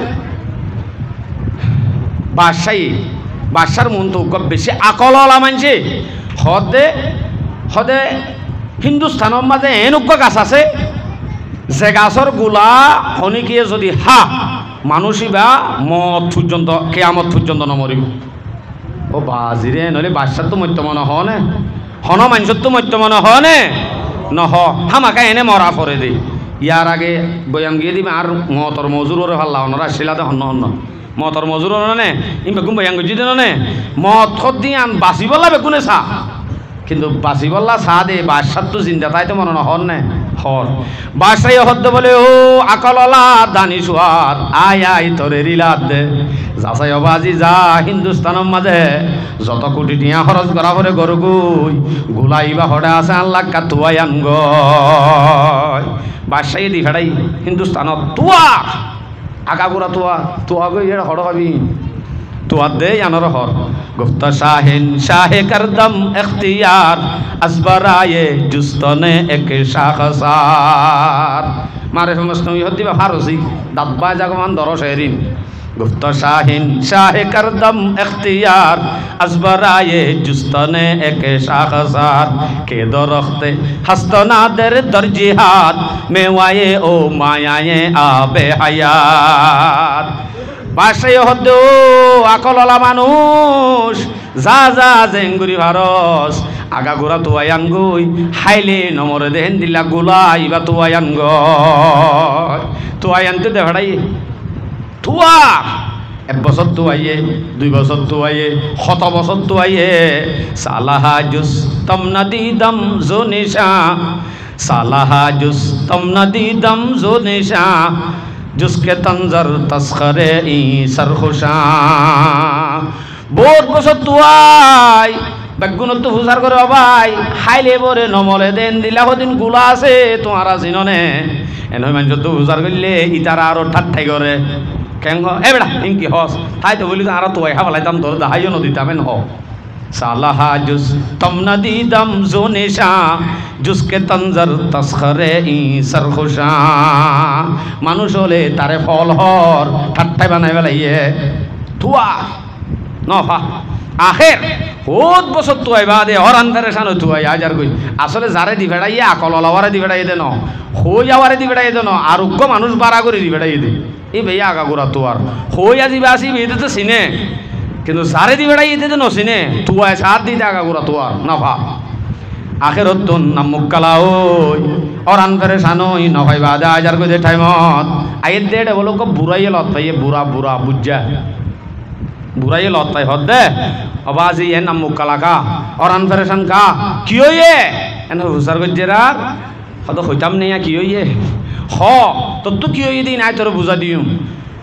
বাদশার মন তো বেশি আকলওয়ালা মানছে হদে হদে হিন্দুস্তানের মাঝে এনুক গাছ আছে যে গাছর গোলা শনিকিয়ে যদি মানুষই বা মত পর্যন্ত কেয়ামত পর্যন্ত নমরিব ও বাজিরে নহলে বাদশার তো মত্য মনে হনে হন মানুষের তো মত্য মনে হনে নহ হামাকা এনে মরা পরে দে ইয়ার আগে বয়াম গিয়ে দিবে আর মতর মজুরে ভাল ওনারা শিলাতে হন্ন হন্ন মতর মজুর নে ইম বেগুন বয়াম গজি দেন নে মত খদ দিয়ে আন বাঁচি বললা বেগুনে চা কিন্তু বাঁচি বললা চা দে বাদশার তো জিন্দা তাই তো মনে না হর নে হর বাদশাই হদ্দ বলে ও আকললা দানি সুয়ার আয় আয় তোরে রিলাত দে যাচাই অবাজি যা হিন্দুস্তানের মাঝে যত কোটি টিয়া খরচ করা পরে গরু গুই গোলাই বা হরে আছে আল্লাহ কাতুয়াই আনগ বাদশাহী দি ফেড়াই হিন্দুস্তানত তুয়া আগাগোড়া তুয়া গই এর হর পাবি তুয়া দে আনর হর গুফত শাহিন শাহে করদম ইখতিয়ার আসবরায়ে জুস্তনে এক শাখসার মারে ফেমাস নই হদি বা ফারসি দাব্বা জাগমান দরস এরিন गुफ्त शाहिन शाह करदम इख्तियार अजबराए जुस्तने एक शाखसार के दरख्ते हस्तनादर दर्जिहात मेवाए ओ मायाए आबे हयात পাশে হতো আকললা মানুষ যা যা জেঙ্গুরি ভারস আগা গোড়া তুয়ায়ান গই হাইলে নমরে দেহেন দিলা গোলাই বা তুয়ায়ান গই তুয়ায়ানতে দেখাই তুয়া 1 বছর তুয়াইয়ে 2 বছর তুয়াইয়ে 7 বছর তুয়াইয়ে সালাহা জুস তমনাদিদম জোনিশা সালাহা জুস তমনাদিদম জোনিশা जिसके तंजर तस्खरे ई सरखुशा बहुत बसत तुआई बेगुन तो हुसार करे बाबाई हाइले बोरे नमले देन दिला हदिन गुला আছে তোমারা চিননে এনই মান যত হুসার কইলে ইতারা আরো ঠাট্টাই করে কেন এ বেটা ইনকি হস তাই তো বলি আর তুই হাওলাইতাম তোর দাহাইও ন দিতামেন হ सालाहा जुस तम नदी दम जो निशा जुसके तंजर तस्खरे ई सरखुशा মানুষ হলে তারে ফল হর ঠাট্টাই বানাই বেলাইয়ে তুয়া নফা আখের বহুত বছর তুয়াই বাদে হরান ফেরেশান তুয়াই আজার কই আসলে যারে দি বেড়াইয়ে আকল অলওয়ারে দি বেড়াই দেন হই আওয়ারে দি বেড়াই দেন আরোগ্য মানুষ বাড়া করে দি বেড়াই দে এই ভাইয়া আগা গোরা তুয়ার হই আজিবা আসি বেদে তো সিনে কিন্তু সারে দি বেড়াই দিতে নসিনে তুয়ায় সাত দিতে আগা গোরা তুয়ার নফা আখেরতুন নামুকালা ওই অরান ফেরেশানই নফাই বাদা আজার কই দে টাইমত আইত দেড়ে বলো কো বুড়াইয়ে লত পাইয়ে বুড়া বুড়া বুজ্জা বুড়াইয়ে লত পাই হদ দে আবাজি এ নামুকালা কা অরান ফেরেশান কা কি হইয়ে এন হুসার গজ্জেরা হদ হইতাম নেয়া কি হইয়ে হ তো কি হইয়ে দিন আই তোর বুঝা দিউম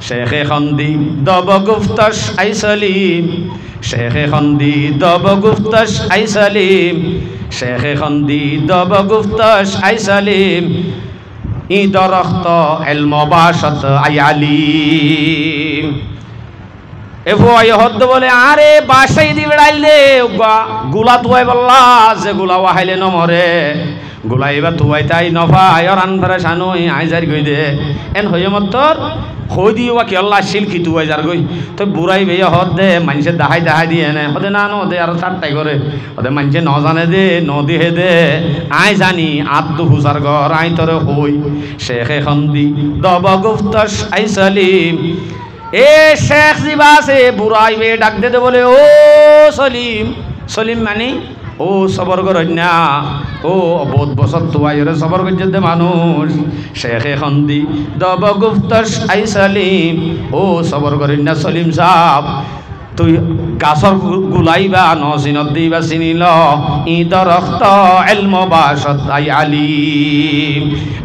शेख खंदी दब गुफ्तश आई सलीम शेख खंदी दब गुफ्तश आई सलीम शेख खंदी दब गुफ्तश आई सलीम ई दरख्त इल्म बाशत आई आलीम एफो आई हद बोले आरे बाशाई दी बेड़ाइले गुला तुआई बल्ला जे गुला वाहाइले न मरे गुलाइबा तुआई ताई नफा आयर आनफारे शानुई आइजार गई दे एन होय मतर হই দিওয়া কি আল্লাহ শিলকি তুই যার গই তো বুড়াই বেয়া হদ দে মানুষে দাহাই দিয়ে নে হদে না ন দে আর চারটাই করে হদে মানুষে ন জানে দে ন দিহে দে আই জানি আত্মু হুসার ঘর আই তোরে হই শেখে খন্দি দব গুফতশ আই সলিম এ শেখ জিবাসে বুড়াই বে ডাক দে বলে ও সলিম সলিম মানে ও সবর করন্যা ও বহুত বছর তুয়াইরে সবর করতে মানুষ শেখে খন্দি দব গুফতশ আই সলিম ও সবর করন্যা সলিম সাহেব তুই গাছর গুলাইবা নসিনত দিবা চিনিল ই দরখ্ত ইলম বাশত আই আলিম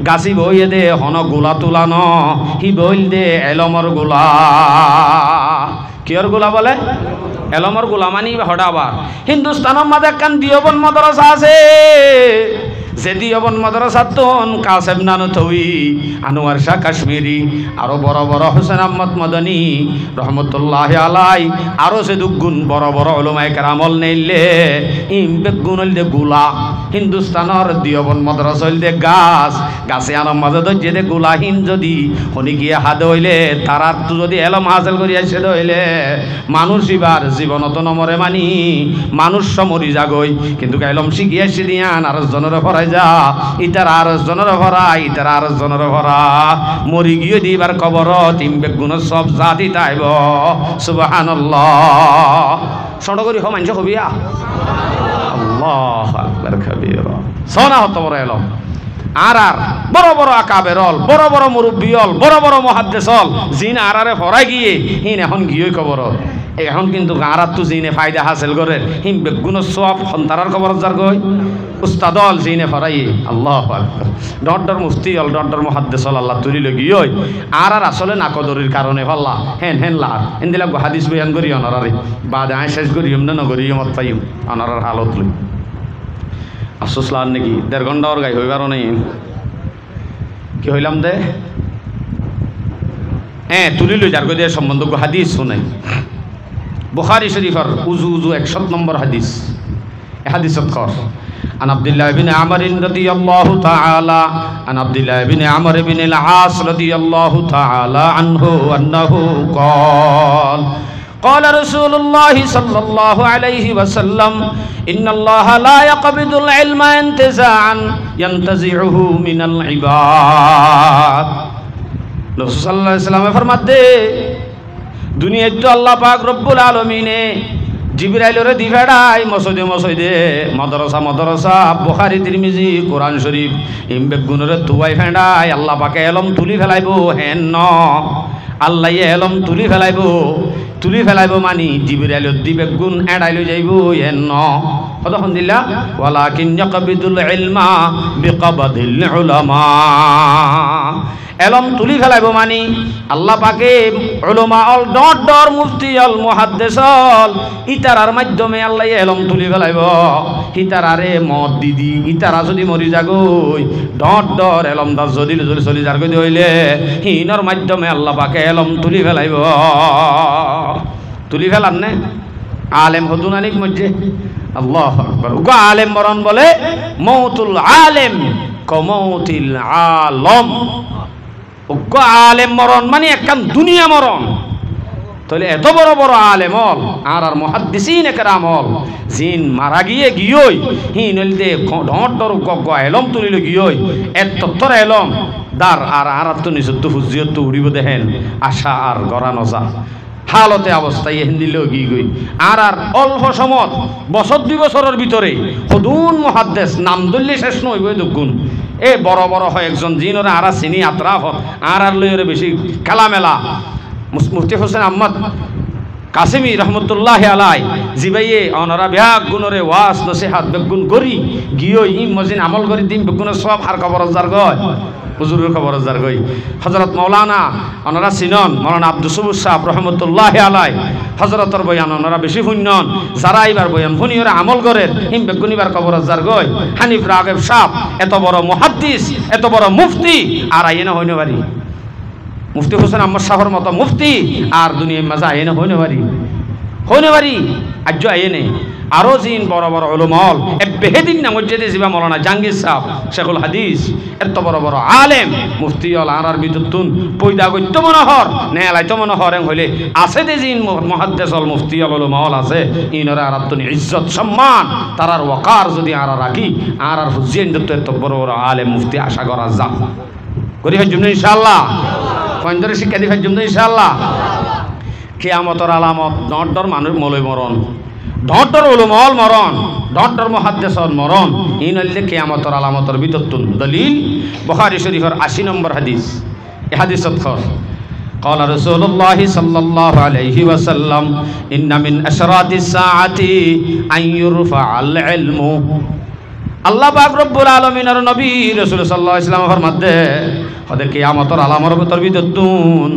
গাছি বইয়ে দে হন গুলা তুলান হি বইল দে এলমর গুলা কিয়র গুলা বলে এলমর গুলা মানি হঠাবার হিন্দুস্তানের মাঝে একখান দিয়বন মাদ্রাসা আছে যে দিয়বন মাদ্রাসা তন কাসেম নানথুই আনোয়ার শাহ কাশ্মীরি আরো বড় বড় হোসেন আহমদ মদনী রহমতুল্লাহ আলাই আরো সে দুগুণ বড় বড় উলামায়ে কেরামল নেইলে ইম বেগুন হইল দে গুলা হিন্দুস্তানের দিয়বন মাদ্রাসা হইল দে গাছ গাছে আনার মাঝে ধরছে দে গুলাহীন যদি হনি গিয়ে হাতে হইলে তারার তো যদি এলম হাসিল করি আসে হইলে মানুষ এবার জীবনত নমরে মানি মানুষ সমরি যাগই কিন্তু এলম শিখি আসে দিয়ান আর জনের ফরাই যা ইতার আর জনের ভরা ইতার আর জনের ভরা মরি গিয়ে দিবার কবর তিন বেগুন সব জাতি তাইব সুবহানাল্লাহ সড় করি হ মানুষ হবিয়া আল্লাহু আকবার কবীরা সোনা হত বড় এলম আর আর বড় বড় আকাবেরল বড় বড় মুরব্বিয়ল বড় বড় মুহাদ্দিসল জিন আরারে ফরাই গিয়ে হিন এখন গিয়ে কবর এখন কিন্তু আরাত তো জিনে ফায়দা হাসিল করে হিম বেগুন সব সন্তারার কবর যার গই উস্তাদল জিনে ফরাই আল্লাহু আকবার ডডর মুফতি অল ডডর মুহাদ্দিসল আল্লাহ তুলি লগি ওই আর আর আসলে নাকদরির কারণে ফাল্লা হেন হেন লা ইন্দিলা হাদিস বয়ান করি অনারারে বাদ আয় শেষ করিম না নগরিয়ম পাইম অনারার হালত লই আফসোস লান নাকি 1.5 ঘন্টা ওর গাই হইবারও নেই কি হইলাম দে তুলি লই যার গদিয়ে সম্বন্ধ হাদিস শুনাই বুখারী শরীফের উজু 100 নম্বর হাদিস হাদিসত কর عن عبد الله بن عمرو رضي الله تعالى عن عبد الله بن عمرو بن العاص رضي الله تعالى عنه أنه قال قال رسول الله صلى الله عليه وسلم إن الله لا يقبض العلم انتزاعا ينتزعه من العباد رسول صلى الله عليه وسلم फरमाते दुनिया तो अल्लाह पाक रब्बुल आलमीने জিবরাইলরে দি ফেড়াই মসজিদে মসজিদে মাদ্রাসা মাদ্রাসা বুখারী তিরমিজি কোরআন শরীফ ইমবে গুণরে তুয়াই ফেড়াই আল্লাহ পাকে এলম তুলি ফেলাইবো হেন ন আল্লাহ এলম তুলি ফেলাইবো মানি জিবরাইলর দিবে গুণ এড়াইলো যাইবো হেন ন কতক্ষণ দিলা ওয়ালাকিন ইয়াকবিদুল ইলমা বিকবাদিল উলামা এলম তুলি ফেলাইব মানি আল্লাহ পাকে উলামা অল ডট ডর মুফতি অল মুহাদ্দিস অল ইতারার মাধ্যমে আল্লাহ এলম তুলি ফেলাইব ইতারারে মত দিদি ইতারা যদি মরি যাগই ডট ডর এলম দা যদি চলি যার কই হইলে হিনর মাধ্যমে আল্লাহ পাকে এলম তুলি ফেলাইব তুলি ফেলান নে আলেম হদুনানিক মধ্যে আল্লাহু আকবার গো আলেম মরণ বলে মৌতুল আলেম কমৌতিল আলম উগ্র আলেম মরণ মানে একখান দুনিয়া মরণ তাহলে এত বড় বড় আলেম হল আর মুহাদ্দিসিন একরাম হল জিন মারা গিয়ে হিন দে ঢট ডর গগ এলম তুলিল গিয়ে এত তোর এলম দার আর তো নিচত হুজিয়ত তো উড়িব দেখেন আশা আর গড়া নজা হালতে অবস্থায় হিন্দিলেও গই আর অল্প সময় বছর 2 বছরের ভিতরে হদুন মুহাদ্দিস নাম দল্লি শেষ নইব দুগুণ এ বড় বড় হয় একজন জিনরে আর চিনি আত্রাফ আর লইরে বেশি কালামেলা মুফতি হোসেন আহমদ কাসিমি রহমতুল্লাহ আলাই জিবাইয়ে অনরা ব্যাগ গুণরে ওয়াজ নসিহাত বেগুন গরি গিয়ে ইম মজিন আমল করি দিম বেগুনের সব আর খবর যার গয় হুজুরের খবর যার গই হযরত মাওলানা অনরা সিনন মাওলানা আব্দুস সুবুর সাহেব রহমতুল্লাহ আলাই হযরতর বয়ান অনরা বেশি শুনন যারা এবার বয়ান শুনিওরা আমল করেন হিম বেগুনিবার খবর যার গই হানিফ রাগিব সাহেব এত বড় মুহাদ্দিস এত বড় মুফতি আর আইনা হইনে পারি মুফতি হোসেন আহমদ সাহর মতো মুফতি আর দুনিয়ার মাঝে আইনে হইনে পারি আজ আইনে আরো জিন বড় বড় উলামাল বেহেদিন না মসজিদে জিবা মাওলানা জাহাঙ্গীর সাহেব শেখুল হাদিস এত বড় বড় আলেম মুফতি অল আর বিদুতুন পয়দা গত্য মনোহর নেলাইতো মনোহর হইলে আছে দে জিন মুহাদ্দিস অল মুফতি অল উলামাল আছে ইনরা আরাতুন ইজ্জত সম্মান তারার ওয়াকার যদি আর রাখি আর হুজিন দত্ত এত বড় বড় আলেম মুফতি আশা করা যা করি হজুম ইনশাআল্লাহ পঞ্জরে শিক্ষা দি হজুম ইনশাআল্লাহ কিয়ামতের আলামত ডর মানুষ মলই মরণ ডর উলামাল মরণ ডর মুহাদ্দিসর মরণ ইন হইলে কিয়ামতের আলামতের বিততুন দলিল বুখারী শরীফের 80 নম্বর হাদিস এই হাদিসত খর قال رسول الله صلى الله عليه وسلم إن من أشراط الساعة أن يرفع العلم আল্লাহ পাক রব্বুল আলামিনের নবী রাসূল সাল্লাল্লাহু আলাইহি ওয়াসাল্লাম ফরমাতে ওদে কিয়ামতের আলামতের ভিতর বিদতুন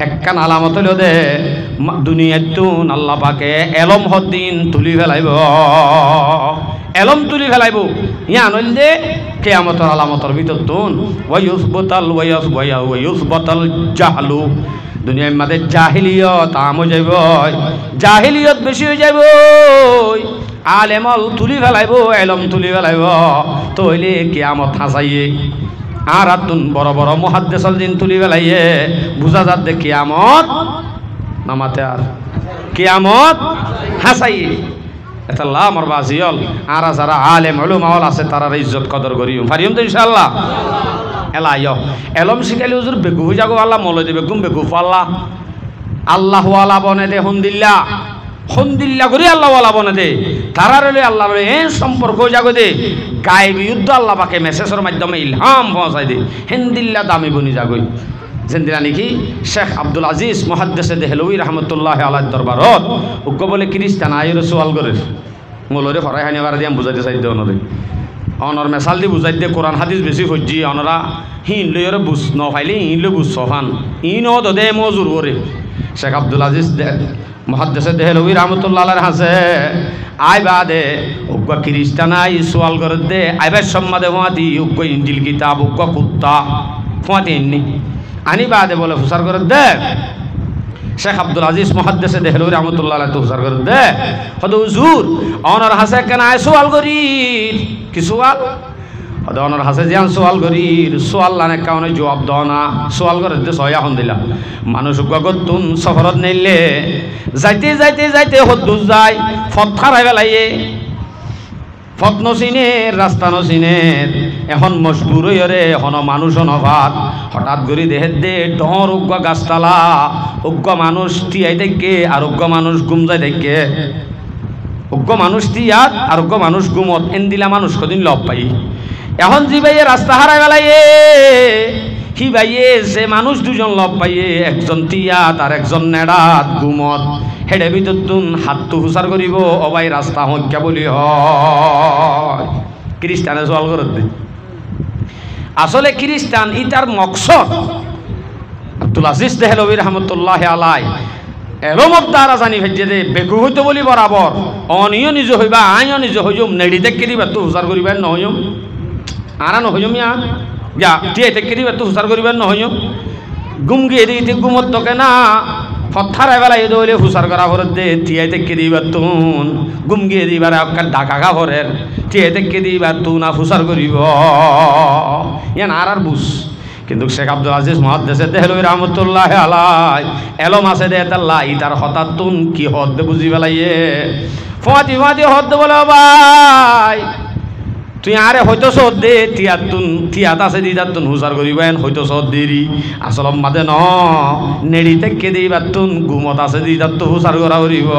একখান আলামত হলো দে দুনিয়াতুন আল্লাহ পাকে এলম হদ্দিন তুলি ফেলাইব এলম তুলি ফেলাইব ইয়ান হইলে কিয়ামতের আলামতের বিদতুন ওয়ায়ুসবাতাল জাহলু দুনিয়ার মধ্যে জাহিলিয়ত আম হয়ে যাইব জাহিলিয়ত বেশি হয়ে যাইব আলেমল তুলি ফেলাইব এলম তুলি ফেলাইব তইলে কিয়ামত হাসাইয়ে আর আতুন বড় বড় মুহাদ্দিসল দিন তুলি ফেলাইয়ে বুঝা যাত দে কিয়ামত নামাতে আর কিয়ামত হাসাইয়ে এটা লা আমার বাজিয়ল আর যারা আলেম উলামাওয়াল আছে তারার ইজ্জত কদর করিও পারিম তো ইনশাআল্লাহ এলা ইয় এলম শিখাইলে হুজুর বেকুফ হই যাগো আল্লাহ মলে দিবে গুম বেকুফ আল্লাহ ওয়ালা বনে দে হন্দিল্লা করি আল্লাহ ওয়ালা বনে দে তারার আল্লাহর এই সম্পর্ক জাগো দে গায়েবী যুদ্ধ আল্লাহ পাকে মেসেজের মাধ্যমে ইলহাম পৌঁছাই দে হিন্দিল্লা দামি বনি যাগই যেদিনা নাকি শেখ আব্দুল আজিজ মুহাদ্দিসে দেহলভী রহমতুল্লাহ আলাইহির দরবারত উগ্র বলে খ্রিস্টান আইরে সোয়াল করে মোলরে ফরাই হানি বার দিয়াম বুঝাইতে চাই দেও নদে অনর মেসাল দি বুঝাই দে কোরআন হাদিস বেশি হজ্জি অনরা হিন লইরে বুঝ ন ফাইলে হিন লই বুঝ সফান ইন ও দে মজুর করে শেখ আব্দুল আজিজ মুহাদ্দিসে দেহলভী রহমতুল্লাহ আলাইহির হাসে আই বাদে উগ্র খ্রিস্টান আই সোয়াল করে দে আইবার সম্মাদে মাতি উগ্র ইনজিল কিতাব উগ্র কুত্তা ফাতে ইন্নি আনি বাদে বলে ফুসার করে দে শেখ আব্দুল আজিজ মুহাদ্দিস দেহলভী রহমতুল্লাহ আলাইহি তুজার করে দে হদ হুজুর অনর হাসে কেন আয় সওয়াল করি কি সওয়াল হদ অনর হাসে জিয়ান সওয়াল করি সওয়াল লানে কারণে জবাব দাও না সওয়াল করে দে সয়া হন দিলা মানুষ গগতুন সফরত নেইলে যাইতে যাইতে যাইতে হদ্দু যায় ফত খারাই বেলাইয়ে ফত নসিনের রাস্তা নসিনের এখন মজবুর হইরে এখন মানুষ নভাত হঠাৎ করে দেহে দে ডর উগ্র গাছতলা উগ্র মানুষ টিয়াই দেখে আর উগ্র মানুষ গুম যায় দেখে উগ্র মানুষ টিয়াত আর উগ্র মানুষ গুমত এন দিলা মানুষ কদিন লব পাই এখন জি ভাইয়ে রাস্তা হারাই বেলাইয়ে কি ভাইয়ে যে মানুষ দুজন লব পাইয়ে একজন টিয়াত আর একজন নেড়াত গুমত হেডে ভিতর তুন হাতটো হুসার করিব অবাই রাস্তা হজ্ঞা বলি হয় খ্রিস্টানে সওয়াল করে দে আসলে খ্রিস্টান ইটার মকসদ আব্দুল আজিজ দেহলভী রহমতুল্লাহ আলাই এরমত দ্বারা জানি ভেজে দে বেকু হইতে বলি বরাবর অনিও নিজ হইবা আইও নিজ হইম নেড়ি দেখে দিবা তো হুসার করিবেন নহইম আরা নহইম ইয়া যা টিয়ে দেখে দিবা তো হুসার করিবেন নহইম গুম গিয়ে দিতে গুমত তোকে না ফথার বেলায় দৌড়ে হুসার করা ভরে দে টিয়ে দেখে দিবা তুন গুম গিয়ে দিবার আপনার ঢাকা গা ভরের টিয়ে দেখে দিবার তু না হুসার করিব ইয়ান আর বুঝ কিন্তু শেখ আব্দুল আজিজ মুহাদ্দিস দেহলভী রহমতুল্লাহ আলাই এলম আছে দে তাল্লা ইতার হঠাৎ তুন কি হদ বুঝি বেলাইয়ে ফাঁতি ফাঁতি হদ বলে ভাই তুই আরে হয়তো সদ দে তিয়াত আছে দিদার তুন হুসার করিবেন হয়তো সদ দেরি আসলম মাদে ন নেড়ি থেকে দিবার তুন গুমত আছে দিদার তো হুসার করা করিব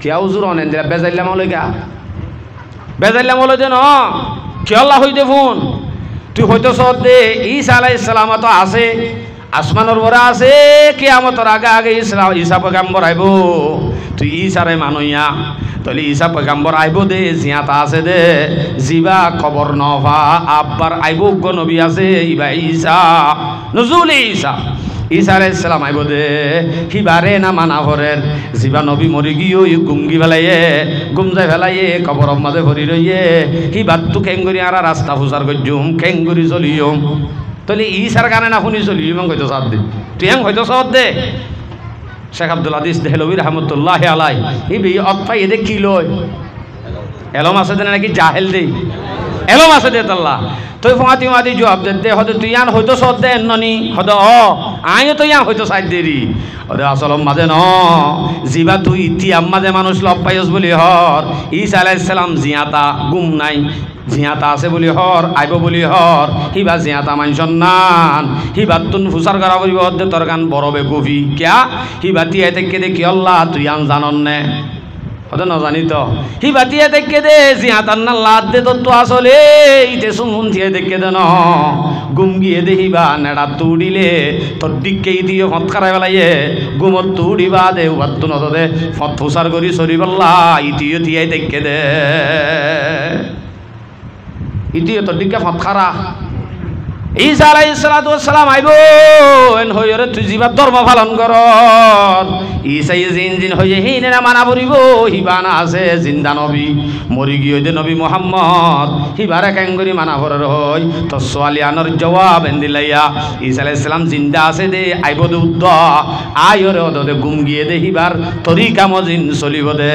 কিয়া হুজুর অনেন দিলা বেজাইলাম হলে গা বেজাইলাম হলে যে ন কিয়ল্লা হইতে ফোন তুই হয়তো সদ দে ঈসা আলাইহিস সালাম তো আছে আসমানের বড় আছে কিয়ামতের আগে আগে ঈসা পয়গম্বর আইব তুই ঈসারে মানইয়া তাহলে ঈসা পয়গম্বর আইব দে জিয়াতা আছে দে জিবা খবর নভা আব্বার আইব নবী আছে ইবা ঈসা নজুল ঈসা ঈসা আলাইহিস সালাম আইব দে হিবারে না মানা ভরের জিবা নবী মরি গিয়ে গুমগি ফেলাইয়ে গুম যাই ফেলাইয়ে কবর মাঝে ভরি রইয়ে হিবাত তু কেঙ্গুরি আর রাস্তা ফুসার গজুম কেঙ্গুরি চলিয়ম তাহলে ঈসার গানে না শুনি চলিয়ম হয়তো সাথ দে তুই হয়তো সাথ দে শেখ আব্দুল আজিজ দেহলভী রহমতুল্লাহ আলাই বি অত্থাই এদে কি লয় এলম আছে দে নাকি জাহেল দে এলম আছে দে তাল্লা তুই ফাঁতি মাতি জবাব দে হয়তো তুই আন হয়তো সদ দে এননি হয়তো আইও তো ইয়ান হয়তো সাইড দেরি ওদের আসলম মাঝে ন জিবা তুই ইতিয়াম মাঝে মানুষ লব পাইস বলি হর ঈসা আলাইহিস সালাম জিয়াতা গুম নাই জিয়াতা আছে বলি হর আইব বলি হর হিবা জিয়াতা মানছন নান হিবা তুন ফুসার করা বলিব দে তোর গান বড় বেকুফি কিয়া হিবা তিয়াই থেকে দেখি আল্লাহ তুই আন জানন নে হতে নজানি তো হিবা তিয়াই থেকে দে জিয়াতার না লাদ দে তো আসলে ইতে সুমুন তিয়াই দেখে দে ন গুম গিয়ে দে হিবা নেড়া তুড়িলে তোর দিককেই দিয়ে ফত খারাই বেলাইয়ে গুমত তুড়িবা দে উবাত তু নত দে ফত ফুসার করি সরি বল্লা ইতিও তিয়াই দেখে দে ইতিও তোর দিকে ফত খারা ঈসা আলাইহিস সালাম আইব এন হইরে তুই জিবা ধর্ম পালন কর ঈসা জিন হইয়ে হিনে না মানা পড়িব হিবানা আছে জিন্দা নবী মরি গিয়ে দে নবী মুহাম্মদ হিবারে কেঙ্গুরি মানা পড়র হই তো সোয়ালিয়ানোর জবাব এন দিলাইয়া ঈসা আলাইহিস সালাম জিন্দা আছে দে আইব দে উদ্দ আইরে ওদে গুম গিয়ে দে হিবার তরিকা মজিন চলিব দে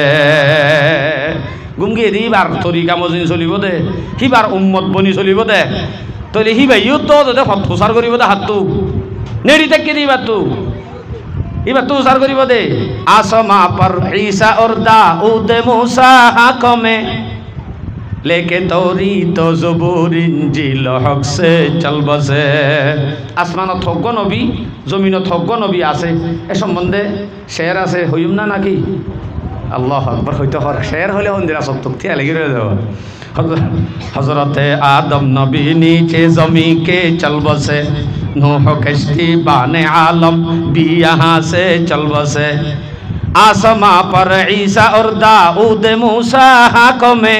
গুম গিয়ে দে হিবার তরিকা মজিন চলিব দে হিবার উম্মত বনি চলিব দে তাহলে হি ভাই ইউ তো ফুসার করিব দে হাতটো নেড়ি দেখে দিবা তু এবার তু সার করিব দে আসমা পর ঈসা और दाऊद मूसा हाकमे लेके तौरी तो जबूर इंजिल हक से चल बसे আসমান থগ্গ নবী জমিন থগ্গ নবী আছে এ সম্বন্ধে শের আছে হইম না নাকি আল্লাহ আকবার হইতে হর শের হলে হন্দিরা সব তো থিয়া লেগে রয়ে যাবে हजरत आदम नबी नीचे जमी के चल बसे नूह कश्ती बाने आलम भी यहाँ से चल बसे आसमा पर ईसा और दाऊद मूसा हाकमे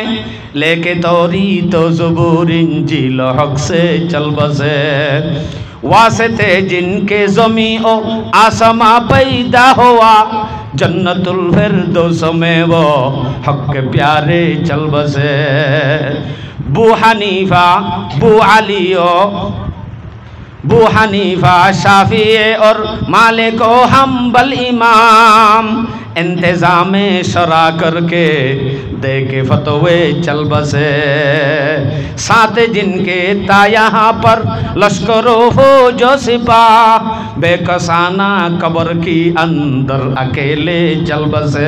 लेके तौरी तो ज़बूर इंजील हक से चल बसे वास्ते जिनके ज़मी ओ आसमा पैदा हुआ जन्नतुल फिरदौस में वो हक के प्यारे चल बसे बू हनीफा बू अली बू हनीफा शाफी और मालिक ओ हम्बल इमाम इंतजाम शरा करके दे के फतवे चल बसे साथ जिनके ता यहाँ पर लश्करों हो जो सिपाह बेकसाना कब्र की अंदर अकेले चल बसे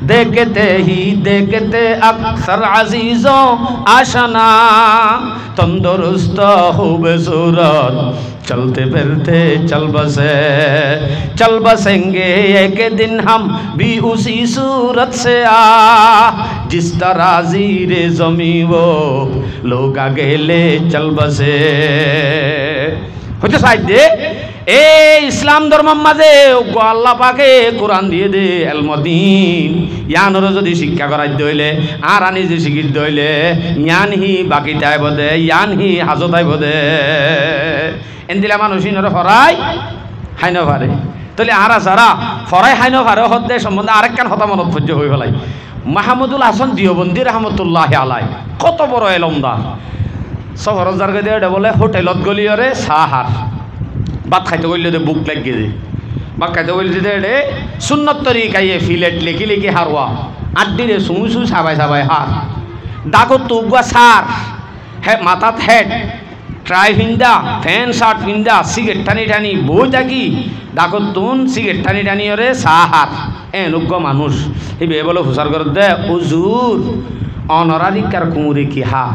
देखते अक्सर अजीजों आशना तंदुरुस्त खूब सूरत चलते फिरते चल बसेंगे एक दिन हम भी उसी सूरत से जिस तरह जीरे जमी वो लोग अकेले चल बसे হইতে সাইড দে এই ইসলাম ধর্মের মাঝে আল্লাহ পাকে কোরআন দিয়ে দে এলমদিন ইয়ানর যদি শিক্ষা করাই দইলে আর আনি যে শিক্ষিত দইলে ইয়ান হি বাকি তাইব দে ইয়ান হি হাজত আইব দে এন্দিলা মানুষ ইনরে ফরাই হাইন পারে তাহলে আরা যারা ফরাই হাইন পারে হদ্দে সম্বন্ধে আরেকখান হতা মনত পর্য হয়ে ফেলাই মাহমুদুল হাসান দিওবন্দি রহমতুল্লাহ আলাই কত বড় এলমদার সফর জারগে দিয়ে বলে হোটেলত গলিয়রে সাহার ভাত খাইতে বললে দে বুক লাগিয়ে দে ভাত খাইতে বললে দে সুন্নত তরিকাইয়ে ফিলেট লিখি লিখি হারওয়া আড্ডিরে সুই সাবাই হার ডাকত তুগুয়া সার হে মাথাত হেড ট্রাই ফিন্দা ফ্যান শার্ট ফিন্দা সিগারেট টানি বই থাকি ডাকত তুন সিগারেট টানি ওরে সাহার এনুগ্য মানুষ এই বে বলে হুসার করে দে হুজুর অনরাধিকার কুমুরে কি হা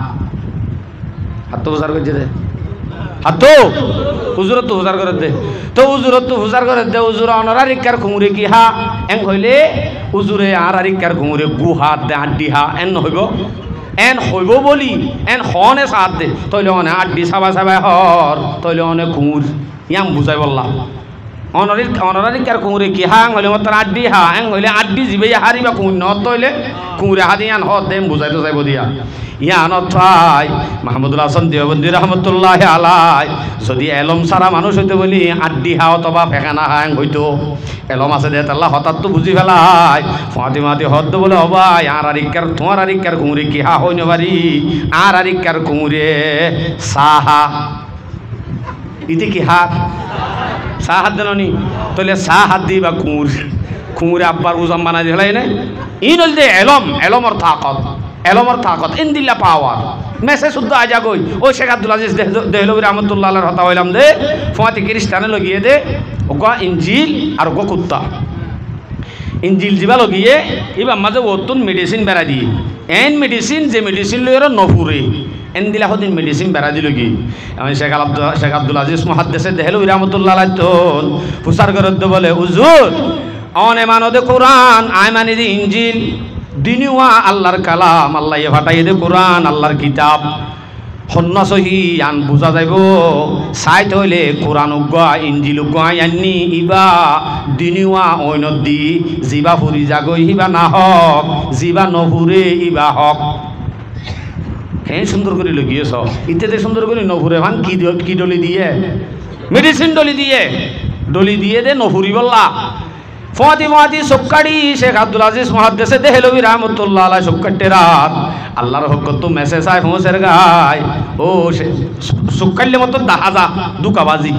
হাত হুজার করছে দে হাত হুজুরত তো হুজার করে দে তো হুজুরত তো হুজার করে দে হুজুর অনরাধিকার কুমুরে কি হা এন হইলে হুজুরে আর আরিকার কুমুরে গু হাত দে আড্ডি হা এন হইব এন হইব বলি এন হনে সাথ দে তইলে অনে আড্ডি সাবাই হর তইলে অনে কুমুর ইয়াম বুঝাই বললাম অনরাধিকার কুমুরে কি হা হইলে মত আড্ডি হা এন হইলে আড্ডি জিবে হারিবা কুমুর ন তইলে কুমুরে হাদি ইয়ান হদ দেম বুঝাই তো যাইব দিয়া ইয়ানত ভাই মাহমুদুল হাসান দেওবন্দি রহমতুল্লাহ আলাই যদি এলম সারা মানুষ হইতে বলি আড্ডি হা অথবা ফেকানা হাং হইতো এলম আছে দে তাল্লা হঠাৎ তো বুঝি ফেলাই ফাতিমাতি হদ বলে হবাই আর আরিকার তোমার আরিকার কুমুরে কি হা হইন পারি আর আরিকার কুমুরে সাহা ইতি কি হাত সাহাত দেনি তাহলে সাহাত দি বা কুমুরে আব্বার উজাম বানাই দিলাই না ইন হল দে এলমর তাকত ইন্দিল্লা পাওয়ার মেসে শুদ্ধ আজা গই ও শেখ আব্দুল আজিজ দেহলবি রহমতুল্লাহ হতা হইলাম দে ফোয়াতি খ্রিস্টানে লগিয়ে দে ওগা ইঞ্জিল আর ওগা কুত্তা ইঞ্জিল জিবা লগিয়ে এবার মাঝে ওতুন মেডিসিন বেড়া দিয়ে এন মেডিসিন যে মেডিসিন লইর নফুরে এন দিলা হদিন মেডিসিন বেড়া দিল কি আমি শেখ আব্দুল আজিজ মহাদ্দেশে দেহলবি রহমতুল্লাহ তোন ফুসার গরদ্দ বলে হুজুর অনে মানদে কোরআন আয় মানে দি ইঞ্জিল দিনিওয়া আল্লাহর কালাম আল্লাহ ফাটাই দে কোরআন আল্লাহর কিতাব হন্য সহি আন বুঝা যাইব সাইট হইলে কোরআন উগ্গা ইঞ্জিল উগ্গা আননি ইবা দিনিওয়া অইনত দি জিবা ফুরি যাগই হিবা না হক জিবা নফুরে ইবা হক হ্যাঁ সুন্দর করে লগিয়েছ ইত্যাদি সুন্দর করে নফুরে ভান কি ডলি দিয়ে মেডিসিন ডলি দিয়ে দে নফুরি বললা ফাতিমাতি সুক্কাড়ি শেখ আব্দুল আজিজ মহাদ্দেশে দেহলবি রহমতুল্লাহ আলাইহি সুক্কাটে রাত আল্লাহর হুকুম তো মেসেজ আই পৌঁছের গায় ও সুক্কাইলে মত দাহাজা দুকাবাজি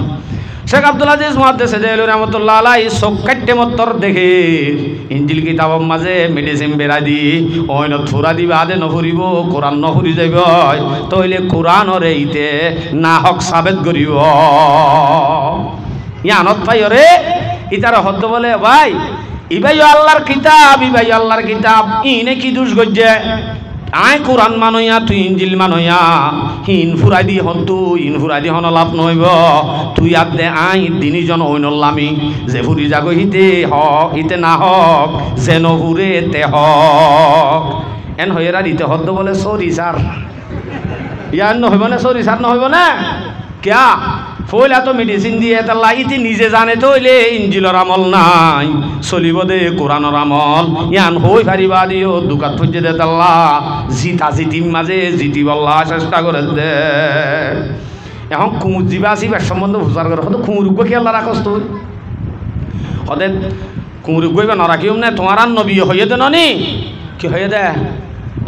শেখ আব্দুল আজিজ মহাদ্দেশে দেহলবি রহমতুল্লাহ আলাইহি সুক্কাটে মতর দেখে ইঞ্জিল কিতাবর মাঝে মেডিসিন বেরা দি ওইনত ফুরা দিবা দে নফুরিব কোরআন নফুরি যাইব তইলে কোরআনর এইতে না হক সাবেত করিব ইয়ানত পাইরে ইতারা হদ্দ বলে ভাই ইবাই আল্লাহর কিতাব ইনে কি দুষ গজ্জে আয় কোরআন মানইয়া তুই ইঞ্জিল মানইয়া হিন ফুরাই দি হন্তু ইন ফুরাই দি হন লাভ নইব তুই আদ দে আই দিনিজন হইনল্লামি যে ফুরি যাগো হিতে না হক যে নহুরে তে হক এন হইরা দিতে হদ্দ বলে সরি স্যার ইয়ার নহইব না সরি স্যার নহইব না কিয়া ফইলা তো মেডিসিন দিয়ে তাল্লা ইতি নিজে জানে তো হইলে ইঞ্জিলর আমল নাই চলিব দে কোরআনর আমল ইয়ান হই ফারিবা দিও দুকাত ফুজে দে তাল্লা জিতির মাঝে জিতি বল্লা চেষ্টা করে দে এখন কুমুর জিবা আসিবার সম্বন্ধ বুঝার করে হয়তো কুমুর উগ্র খেয়াল রাখস তুই হতে কুমুর উগ্রইবা নরাখিও না তোমার আর নবী হইয়ে দে ননি কি হইয়ে দে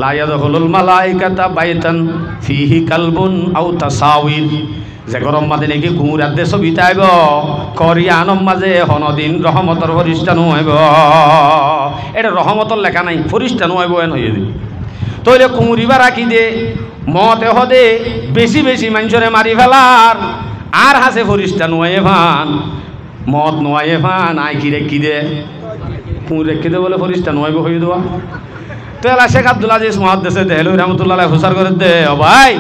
লা ইয়াদখুলুল মালাইকাতা বাইতান ফিহি কালবুন আও তাসাউইর যে গরম মাঝে নাকি কুকুর আদে ছবি তাইব করিয়ানম মাঝে হনদিন রহমতর ফরিস্তা নহইব এটা রহমতর লেখা নাই ফরিস্তা নহইব এন হইয়ে দিবি তইলে কুমুরিবা রাখি দে মতে হদে বেশি বেশি মানুষরে মারি ফেলার আর হাসে ফরিস্তা নোয়ে ভান মদ নোয়ে ভান আই কিরে কি দে কুমুর রেখে দে বলে ফরিস্তা নোয়াইব হয়ে দেওয়া তো এলা শেখ আব্দুল আজিজ মহাদ্দেশে দেহলু রহমতুল্লাহ হুসার করে দে ও ভাই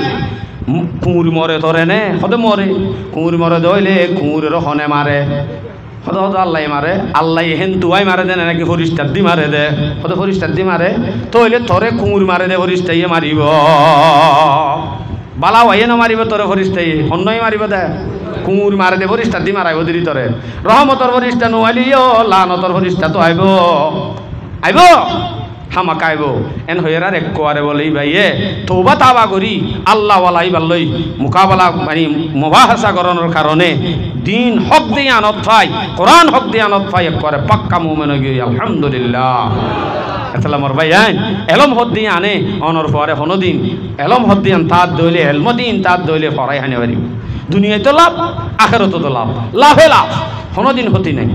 কুমুর মরে ধরে নে হদে মরে কুমুর মরে দইলে কুমুরের হনে মারে হদে হদে আল্লাহ মারে আল্লাহ হেন্তুয়াই মারে দে নাকি ফরিস্তার দি মারে দে হদে ফরিস্তার দি মারে তইলে তোরে কুমুর মারে দে ফরিস্তাইয়ে মারিব বালা হইয়ে না মারিব তোরে ফরিস্তাই অন্যই মারিব দে কুমুর মারে দে ফরিস্তার দি মারাইব দিদি তোরে রহমতর ফরিস্তা নোয়ালিও লানতর ফরিস্তা তো আইব আইব হামাকাইব এন হইয়ার এক কোয়ারে বলেই ভাইয়ে তৌবা তাবা করি আল্লাহ ওয়ালাই বাল্লই মোকাবেলা মানে মুবাহাসা করানোর কারণে দিন হক দিয়ে আনত পাই কোরআন হক দিয়ে আনত পাই এক করে পাক্কা মুমিন হয়ে গিয়ে আলহামদুলিল্লাহ এতলা মোর ভাই এলম হদ দিয়ে আনে অনর পরে হনদিন এলম হদ দিয়ে তার দইলে এলমদিন তার দইলে ফরাই হানে পারি দুনিয়ায় তো লাভ আখেরাতে তো লাভ লাভে লাভ হনদিন হতি নাই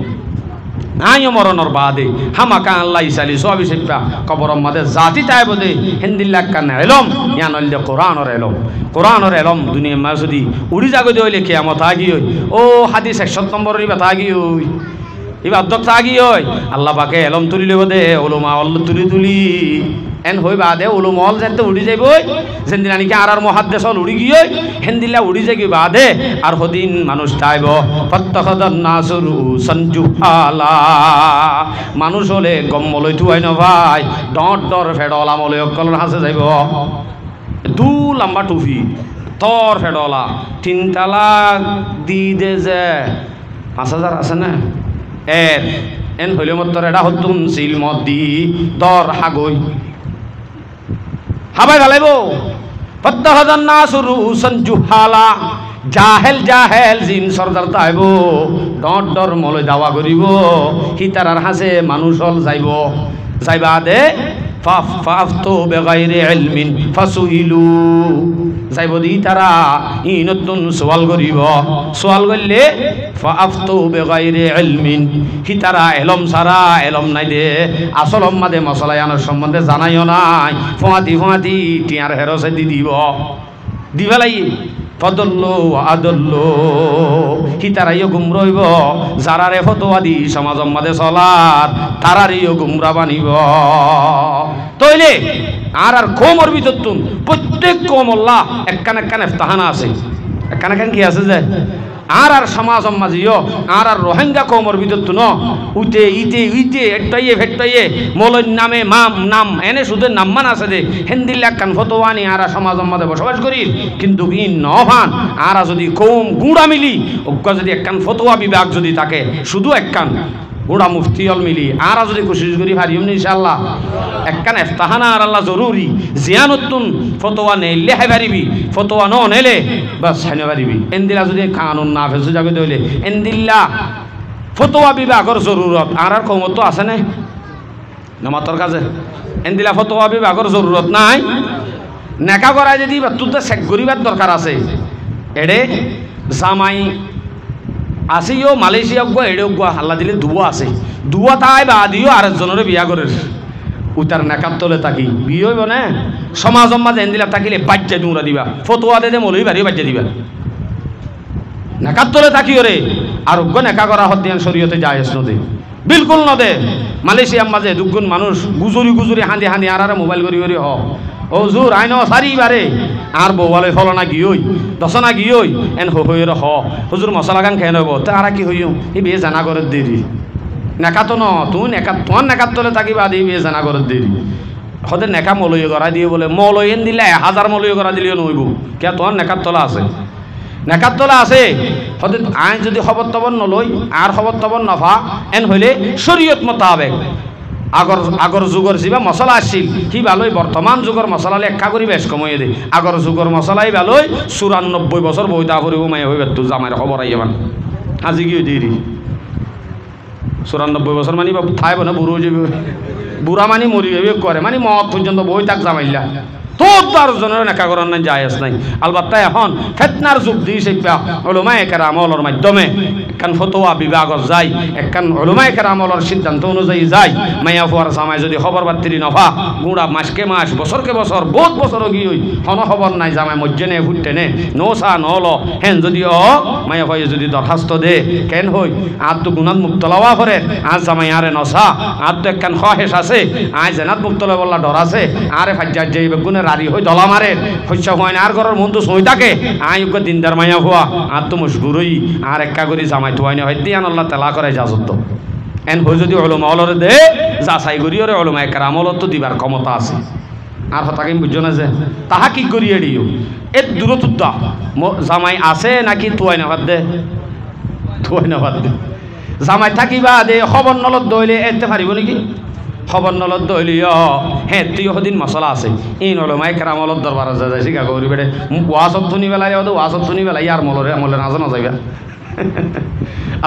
আইও মরণর বাদে হামাকা আল্লাহ ইসালি সবই সেপা কবরম মাদে জাতি তাই বদে হিন্দিল্লাহ কান এলম ইয়ানল দে কোরআনর এলম দুনিয়া মা যদি উড়ি যাগো দইলে কিয়ামত আগি হই ও হাদিস 100 নম্বরের ইবা আগি হই ইবা অধ্যক্ষ আগি হই আল্লাহ পাকে এলম তুলিলে বদে উলামা আল্লাহ তুলি এন হই বাদে উলুমল যেতে উড়ি যাইব যেদিন নাকি আর মহাদ্দেশ উড়ি গিয়ে হেন্দিল্লা উড়ি যাই বাদে আর হদিন মানুষ তাইব ফত্তখদান নাসুরু সঞ্জুহালা মানুষ হলে গম্মলই থুয়াই ন ভাই ডর ডর ফেডলা মলে অকলর হাসে যাইব দু লম্বা টুপি তর ফেডলা 3 তালাক দি দে যে 5000 আছে না এন হইলে মতর এটা হতুন সিল মদ দি দর হাগই হাবাই ফেলাইব ফত্তখদান নাসুরু সঞ্জুহালা জাহেল জাহেল জিন সর্দার তাইব ডর ডর মলে দাওয়া করিব হিতারার হাসে মানুষ হল যাইব যাইবা দে ফাফতো বেগাইরে ইলমিন ফাসুইলু যাইব দি তারা ই নতুন সওয়াল করিব সওয়াল করলে ফাফতো বেগাইরে ইলমিন হিতারা এলম সারা এলম নাই দে আসল মাদে মশলা আনার সম্বন্ধে জানাইও নাই ফুয়াতি টিয়ার হেরসে দি দিব দিবেলাই ফদল্লো আদল্লো হিতারাইও গুমরইব যারারে ফতোয়া দি সমাজম মাদে চলার তারারিও গুমরা বানিব তইলে আর কোমর ভিতরতুন প্রত্যেক কোমল্লা একখান একখান ইফতাহানা আছে একখান একখান কি আছে যে আর সমাজম মাঝিও আর রোহিঙ্গা কোমর ভিতরতুন উইতে ইতে এটাইয়ে ভেটাইয়ে মলর নামে নাম এনে শুধু নামমান আছে যে হিন্দিল্লা একখান ফতোয়ানি আর সমাজম মাঝে বসবাস করি কিন্তু ই নভান আর যদি কম গুঁড়া মিলি ওকে যদি একখান ফতোয়া বিভাগ যদি থাকে শুধু একখান গুড়া মুফতি অল মিলি আর যদি কোশিশ করি পারিম ইনশাআল্লাহ একখান ইফতাহানা আর আল্লাহ জরুরি জিয়ানতুন ফতোয়া নেইলে হাই পারিবি ফতোয়া ন নেলে বাস হাইনে পারিবি এন্দিলা যদি কানুন না ফেসু যাবে দইলে এন্দিল্লা ফতোয়া বিভাগর জরুরত আর কমত আছে না নমাতর কাজে এন্দিলা ফতোয়া বিভাগর জরুরত নাই নেকা করাই যদি তুতে চেক করিবার দরকার আছে এড়ে জামাই আসিও মালয়েশিয়া গো এড়ে গো হাল্লা দিলে দুয়া আছে দুয়া তাই বা দিও আরেকজনের বিয়া করে উতার নেকাত তলে তাকি বিয়ে হইব না সমাজম মাঝে এন্দিলা থাকিলে বাচ্চা দুরা দিবা ফতোয়া দে মলই বাড়ি বাচ্চা দিবা নেকাত তলে তাকি ওরে আর গো নেকা করা হদ্দিয়ান শরীয়তে জায়েজ নদে বিলকুল নদে মালয়েশিয়ার মাঝে দুগুণ মানুষ গুজুরি হাঁদি আর মোবাইল করি হ ও জুর আইন সারি বারে আর বৌয়ালে ফলনা গিয়ই দশনা গিয়ই এন হইর হ হুজুর মশলা গান খেয়ে নেব তারা কি হইও এই বিয়ে জানা করে দেরি নেকাতো ন তুই নেকা তোমার নেকাত তলে থাকিবা দিয়ে বিয়ে জানা করে দেরি সদে নেকা মলয় করা দিয়ে বলে মলয় এন দিলে 1000 মলয় করা দিলেও নইব কে তোমার নেকাত তলা আছে নেকাত তলা আছে সদে আইন যদি খবর তবর নলই আর খবর তবর নফা এন হইলে শরীয়ত মোতাবেক আগর যুগর যা মশলা আসছিল সি ভালোই বর্তমান যুগর মশলা লেখা করি বেশ কমাই দে আগর যুগর মশলাই ভালোই 94 বছর বইতা করিব মাই হইবে তো জামাইর খবর আইয়াবান আজি কি দেরি 94 বছর মানে থাইব না বুড়ো যাবে বুড়া মানে মরি যাবে করে মানে মত পর্যন্ত বই তাক জামাইলা তো তার জনের নেকা করার নাই জায়েজ নাই আলবাত্তা এখন ফিতনার যুগ দিয়েছে উলামায়ে কেরামর মাধ্যমে একখান ফতোয়া বিভাগত যায় একখান উলামায়ে কেরামর সিদ্ধান্ত অনুযায়ী যায় মাইয়া ফুয়ার জামাই যদি খবর বাত্তিরি নফা গুড়া মাসকে মাস বছরকে বছর বহুত বছর গিয়ে হন খবর নাই জামাই মজ্জে নে ফুটতে নে নসা নল হেন যদি মাইয়া ফুয়ে যদি দরখাস্ত দে কেন হই আর তো গুণাত মুক্তলাওয়া করে আজ জামাই আরে নসা আর তো একখান খহেস আছে আজ জেনাত মুক্তলা বললা ডর আছে আরে ফাজ্জার যাইবে গুণে রারি হই দলা মারে হইসা হয় না আর ঘরের মন তো সই থাকে আয়ুক দিনদার মাইয়া ফুয়া আর তো মশগুর হই আর একা করি জামাই তো হয় না হয়তো আল্লাহ তেলা করে যাজত এন হই যদি ওলমা অলরে দে যাচাই করিওরে ওলমায়ে কেরামলত তো দিবার ক্ষমতা আছে আর হতাকে বুঝছো না যে তাহা কি করিয়ে দিও এ দূরতুদ্দা জামাই আছে নাকি তুয়াই না বাদ দে তুয়াই না বাদ দে জামাই থাকিবা দে খবর নলত দইলে এতে পারিব নাকি খবর নলত দইলি হ্যাঁ তুই সদিন মশলা আছে এই ওলমায়ে কেরামলত দরবার যায় শিকা করি বেড়ে ওয়াজত শুনি বেলায় ওয়াজত শুনি বেলায় আর মলরে নাজা নাযাইবা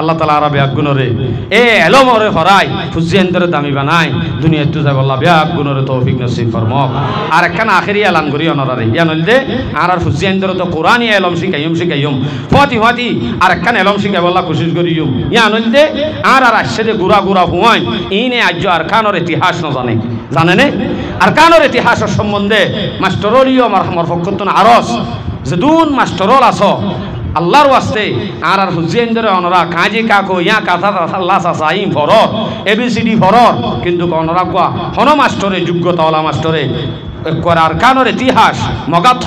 আল্লাহ তালা আরা ব্যাগ গুণরে এ এলমরে হরাই ফুজিয়েন্দরে দামি বানাই দুনিয়ায় তো যাব আল্লাহ ব্যাগ গুণরে তৌফিক নসিব ফরমাক আর একখান আখেরি এলান করি অনরারে ইয়া নইলে আর ফুজিয়েন্দরে তো কোরআনই এলম শিখাইম ফতি আর একখান এলম শিখাই আল্লাহ কোশিশ করিম ইয়া নইলে আর আসছে যে গুড়া হুয়াই ইনে আজ আর কানোর ইতিহাস ন জানে নে আর কানোর ইতিহাসের সম্বন্ধে মাস্টরলিও আমার ফকতন আরস যে দুন মাস্টরল আছো আল্লাহর ওয়াস্তে আর হুজিয়েন্দরে অনরা কাজী কাকো ইয়া কথা আল্লাহ সাসাইম ফরর এবিসিডি ফরর কিন্তু অনরা কোয়া হন মাস্টরে যোগ্যতা ওলা মাস্টরে করার কানোর ইতিহাস মগাথ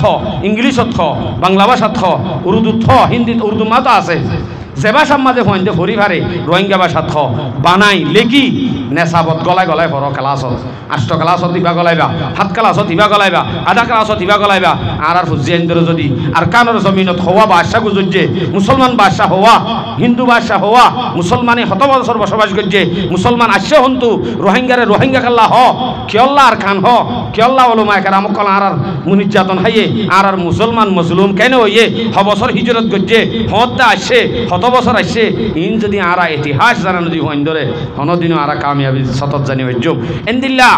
ইংলিশত বাংলা ভাষাত উর্দুত হিন্দিত উর্দু মাতো আছে যে ভাষার মাঝে হইতে পরিবারে রোহিঙ্গা ভাষাত বানাই লেখি নেশাবত গলায় ভর ক্লাছত 8 ক্লাছত ইবা গলাইবা 7 ক্লাছত ইবা গলাইবা আধা ক্লাছত ইবা গলাইবা আর হুজিয়েন্দর যদি আর কানোর জমিনত হওয়া বাদশাহ গুজুজে মুসলমান বাদশাহ হওয়া হিন্দু বাদশাহ হওয়া মুসলমানে শত বছর বসবাস করছে মুসলমান আসছে হন্তু রোহিঙ্গা কাল্লা কিয়ল্লা আর খান কিয়ল্লা ওলমায়ে কেরাম কলা আর মুনির্যাতন হাইয়ে আর মুসলমান মজলুম কেন হইয়ে বছর হিজরত করছে হত্যা আসছে শত বছর আসছে ইন যদি আরা ইতিহাস জানা যদি হইন ধরে হনদিনও আরা কামিয়াবি সতত জানি হইজুম এন্দিল্লা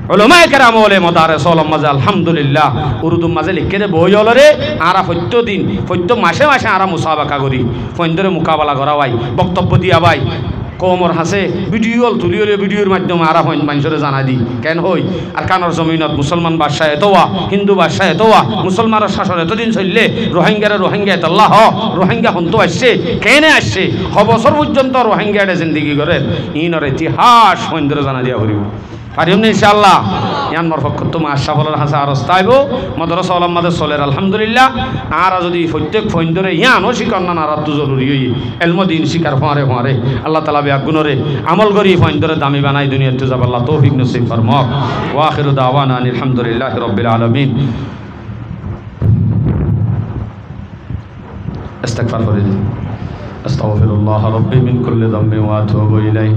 উলামায়ে কেরাম ওলে মাদারিস ওলম মাঝে আলহামদুলিল্লাহ উর্দু মাঝে লিখে দে বই অলরে আরা প্রত্য মাসে আরা মুসাবাকা করি ফইন্দরে মোকাবেলা করা ভাই বক্তব্য দিয়া ভাই কোমর হাসে ভিডিওর মাধ্যমে আরা হইন মানুষরে জানা দি কেন হই আর কানোর জমিনত মুসলমান বাদশাহ এতোয়া হিন্দু বাদশাহ এতোয়া মুসলমানের শাসন এতদিন চললে রোহিঙ্গা এতল্লাহ রোহিঙ্গা হন্তু আসছে কেনে আসছে বছর পর্যন্ত রোহিঙ্গাটা জিন্দিগি করে ইনর ইতিহাস হইন্দরে জানা দিয়া করিব পারিম না ইনশাআল্লাহ ইয়ান মরফক তুমি আশরাফুল হাসান আরস্তাইব মাদ্রাসা ওলাম মাদে চলের আলহামদুলিল্লাহ আর যদি প্রত্যেক ফইন্দরে ইয়ানও শিকার না আর তো জরুরি হই ইলম দিন শিকার ফারে আল্লাহ তাআলা বিয়াগুনরে আমল করি ফইন্দরে দামি বানাই দুনিয়াতে যাব আল্লাহ তৌফিক নসিব ফরমাক ওয়া আখিরু দাওয়ানা আলহামদুলিল্লাহি রাব্বিল আলামিন ইস্তিগফার করে দিন আস্তাগফিরুল্লাহ রাব্বি মিন কুল্লি যামবি ওয়া আতুবু ইলাইহি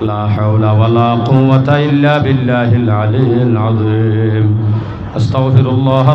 লা হাওলা ওয়ালা কুওয়াতা ইল্লা বিল্লাহিল আলিয়্যিল আযীম আস্তাগফিরুল্লাহ